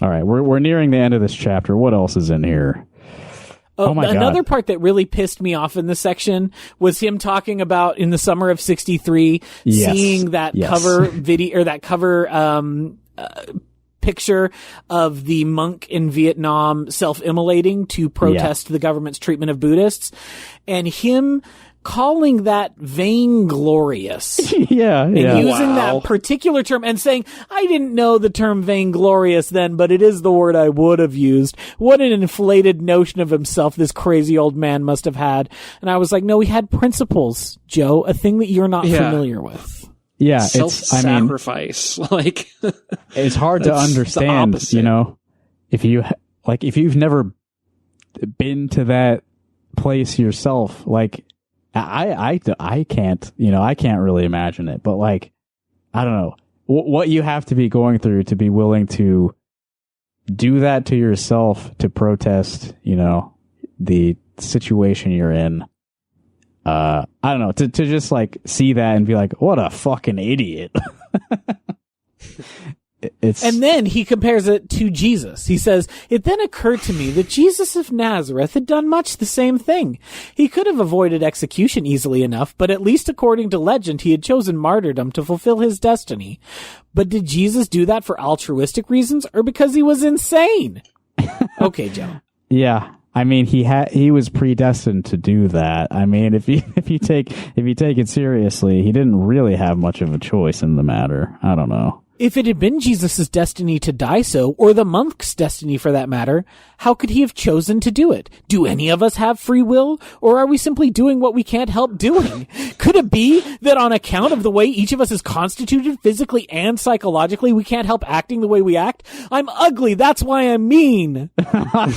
All right, we're nearing the end of this chapter. What else is in here?
Oh my God. Another part that really pissed me off in this section was him talking about in the summer of '63, seeing that cover video or that cover picture of the monk in Vietnam self-immolating to protest the government's treatment of Buddhists, and him calling that vainglorious. And using that particular term and saying, I didn't know the term vainglorious then, but it is the word I would have used. What an inflated notion of himself this crazy old man must have had. And I was like, no, he had principles, Joe, a thing that you're not familiar with.
Yeah.
Self-sacrifice.
It's hard to understand, if you've never been to that place yourself, like, I can't, I can't really imagine it, but like, I don't know what you have to be going through to be willing to do that to yourself, to protest, the situation you're in. I don't know, to just like see that and be like, what a fucking idiot.
And then he compares it to Jesus. He says, it then occurred to me that Jesus of Nazareth had done much the same thing. He could have avoided execution easily enough, but at least according to legend, he had chosen martyrdom to fulfill his destiny. But did Jesus do that for altruistic reasons or because he was insane? Okay, Joe.
Yeah. I mean, he was predestined to do that. I mean, if you take it seriously, he didn't really have much of a choice in the matter. I don't know.
If it had been Jesus' destiny to die so, or the monk's destiny for that matter, how could he have chosen to do it? Do any of us have free will, or are we simply doing what we can't help doing? Could it be that on account of the way each of us is constituted physically and psychologically, we can't help acting the way we act? I'm ugly, that's why I'm mean.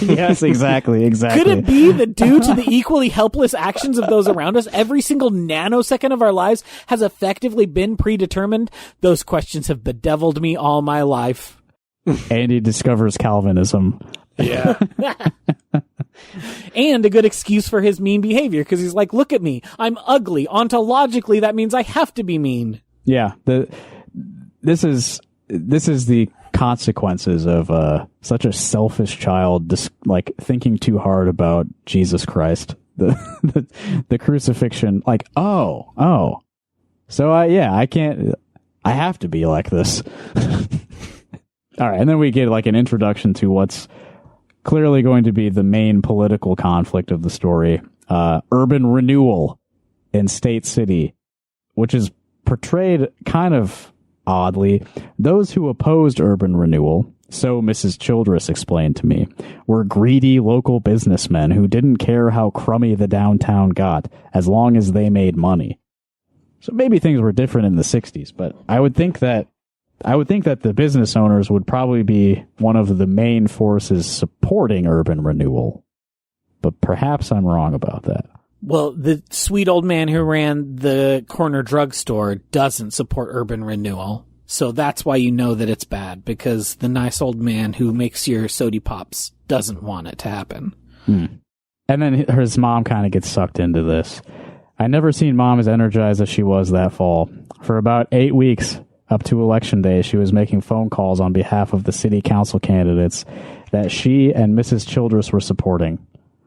Yes, exactly.
Could it be that due to the equally helpless actions of those around us, every single nanosecond of our lives has effectively been predetermined? Those questions have bedeviled me all my life.
Andy discovers Calvinism.
Yeah.
And a good excuse for his mean behavior, because he's like, look at me, I'm ugly. Ontologically, that means I have to be mean.
Yeah. This is the consequences of such a selfish child, like thinking too hard about Jesus Christ, the crucifixion. Like, oh, so I can't. I have to be like this. All right, and then we get like an introduction to what's clearly going to be the main political conflict of the story: urban renewal in State City, which is portrayed kind of oddly. Those who opposed urban renewal, so Mrs. Childress explained to me, were greedy local businessmen who didn't care how crummy the downtown got as long as they made money. So maybe things were different in the 60s, but I would think that the business owners would probably be one of the main forces supporting urban renewal. But perhaps I'm wrong about that.
Well, the sweet old man who ran the corner drugstore doesn't support urban renewal. So that's why you know that it's bad, because the nice old man who makes your sody pops doesn't want it to happen.
And then his mom kind of gets sucked into this. I never seen Mom as energized as she was that fall. For about 8 weeks, up to Election Day, she was making phone calls on behalf of the city council candidates that she and Mrs. Childress were supporting,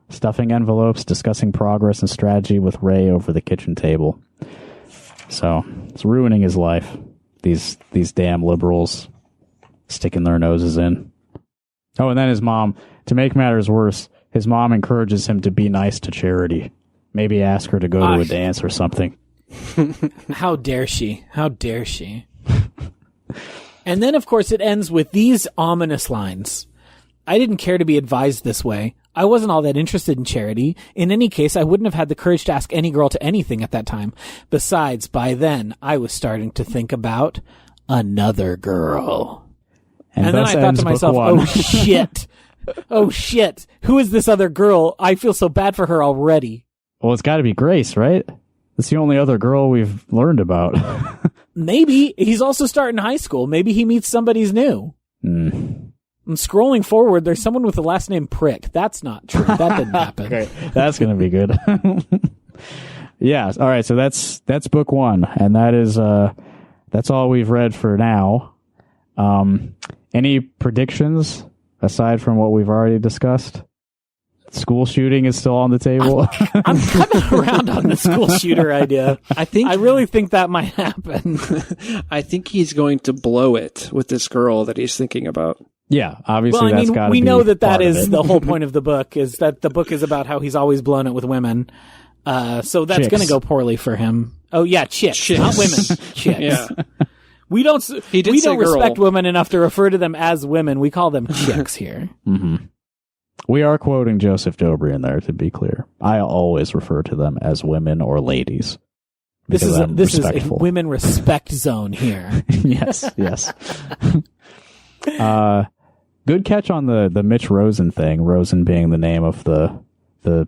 stuffing envelopes, discussing progress and strategy with Ray over the kitchen table. So it's ruining his life. These damn liberals sticking their noses in. Oh, and then his mom, to make matters worse, his mom encourages him to be nice to Charity. Maybe ask her to go to a dance or something.
How dare she? How dare she? And then, of course, it ends with these ominous lines. I didn't care to be advised this way. I wasn't all that interested in Charity. In any case, I wouldn't have had the courage to ask any girl to anything at that time. Besides, by then, I was starting to think about another girl. And then I thought to myself, oh, shit. Oh, shit. Who is this other girl? I feel so bad for her already.
Well, it's got to be Grace, right? That's the only other girl we've learned about.
Maybe. He's also starting high school. Maybe he meets somebody's new. I'm scrolling forward. There's someone with the last name Prick. That's not true. That didn't happen.
Great. That's going to be good. Yeah. All right. So that's book one. And that's all we've read for now. Any predictions aside from what we've already discussed? School shooting is still on the table.
I'm coming around on the school shooter idea. I really think that might happen.
I think he's going to blow it with this girl that he's thinking about.
Yeah, obviously that's got to be.
We know that is
it.
the whole point of the book, is that the book is about how he's always blown it with women. So that's going to go poorly for him. Oh yeah, chicks. Not women. Chicks. Yeah. We don't respect women enough to refer to them as women. We call them chicks here.
Mm-hmm. We are quoting Joseph Doughbrain there, to be clear. I always refer to them as women or ladies.
This is a women respect zone here.
Yes. Good catch on the Mitch Rosen thing. Rosen being the name of the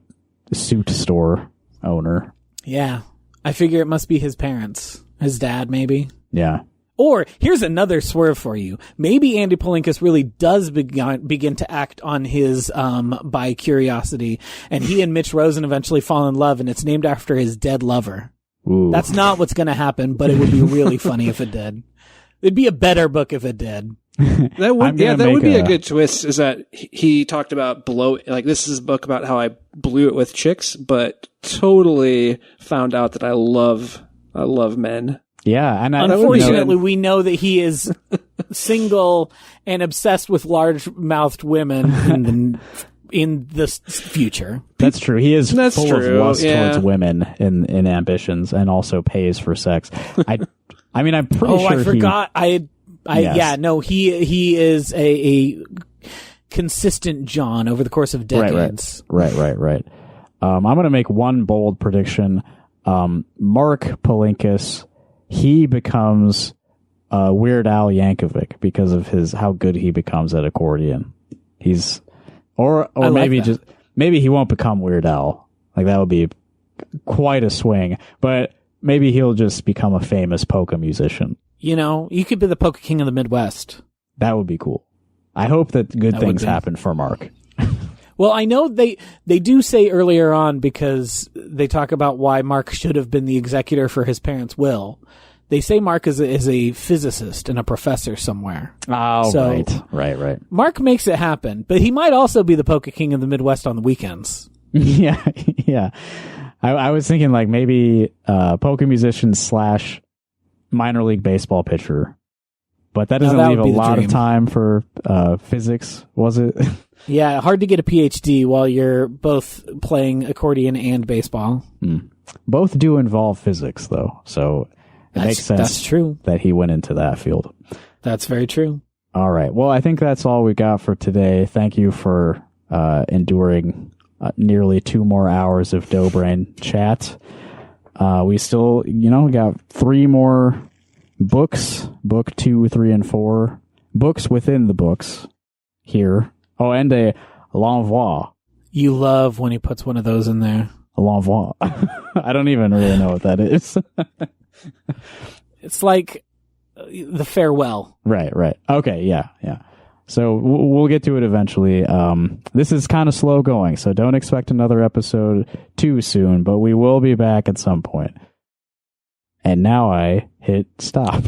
suit store owner.
Yeah. I figure it must be his parents. His dad, maybe.
Yeah.
Or, here's another swerve for you. Maybe Andy Palinkas really does begin to act on his bi curiosity, and he and Mitch Rosen eventually fall in love, and it's named after his dead lover.
Ooh.
That's not what's going to happen, but it would be really funny if it did. It'd be a better book if it did.
That would be a good twist, is that he talked about this is a book about how I blew it with chicks, but totally found out that I love men.
Yeah, and
unfortunately, we know that he is single and obsessed with large-mouthed women in the future.
That's true. He is full of lust towards women in ambitions, and also pays for sex. I'm pretty sure. Oh, I forgot. He is a consistent John over the course of decades. Right. I'm going to make one bold prediction. Mark Palinkas. He becomes Weird Al Yankovic because of how good he becomes at accordion. Or maybe he won't become Weird Al. Like, that would be quite a swing. But maybe he'll just become a famous polka musician.
You know, you could be the polka king of the Midwest.
That would be cool. I hope that good things happen for Mark.
Well, I know they do say earlier on, because they talk about why Mark should have been the executor for his parents' will, They say Mark is a physicist and a professor somewhere.
Oh,
So-
right.
Mark makes it happen, but he might also be the Poke King of the Midwest on the weekends.
Yeah. I was thinking like maybe polka musician / minor league baseball pitcher, but that doesn't
that
leave
would
a
be the
lot
dream.
of time for physics, was it?
Yeah, hard to get a PhD while you're both playing accordion and baseball.
Both do involve physics, though, so it makes sense.
That's true.
That he went into that field.
That's very true.
All right. Well, I think that's all we got for today. Thank you for enduring nearly 2 more hours of Doughbrain chat. We still, got 3 more books, book 2, 3, and 4, books within the books here. Oh, and a l'envoi.
You love when he puts one of those in there.
A l'envoi. I don't even really know what that is.
It's like the farewell.
Right. Okay, yeah. So we'll get to it eventually. This is kind of slow going, so don't expect another episode too soon, but we will be back at some point. And now I hit stop.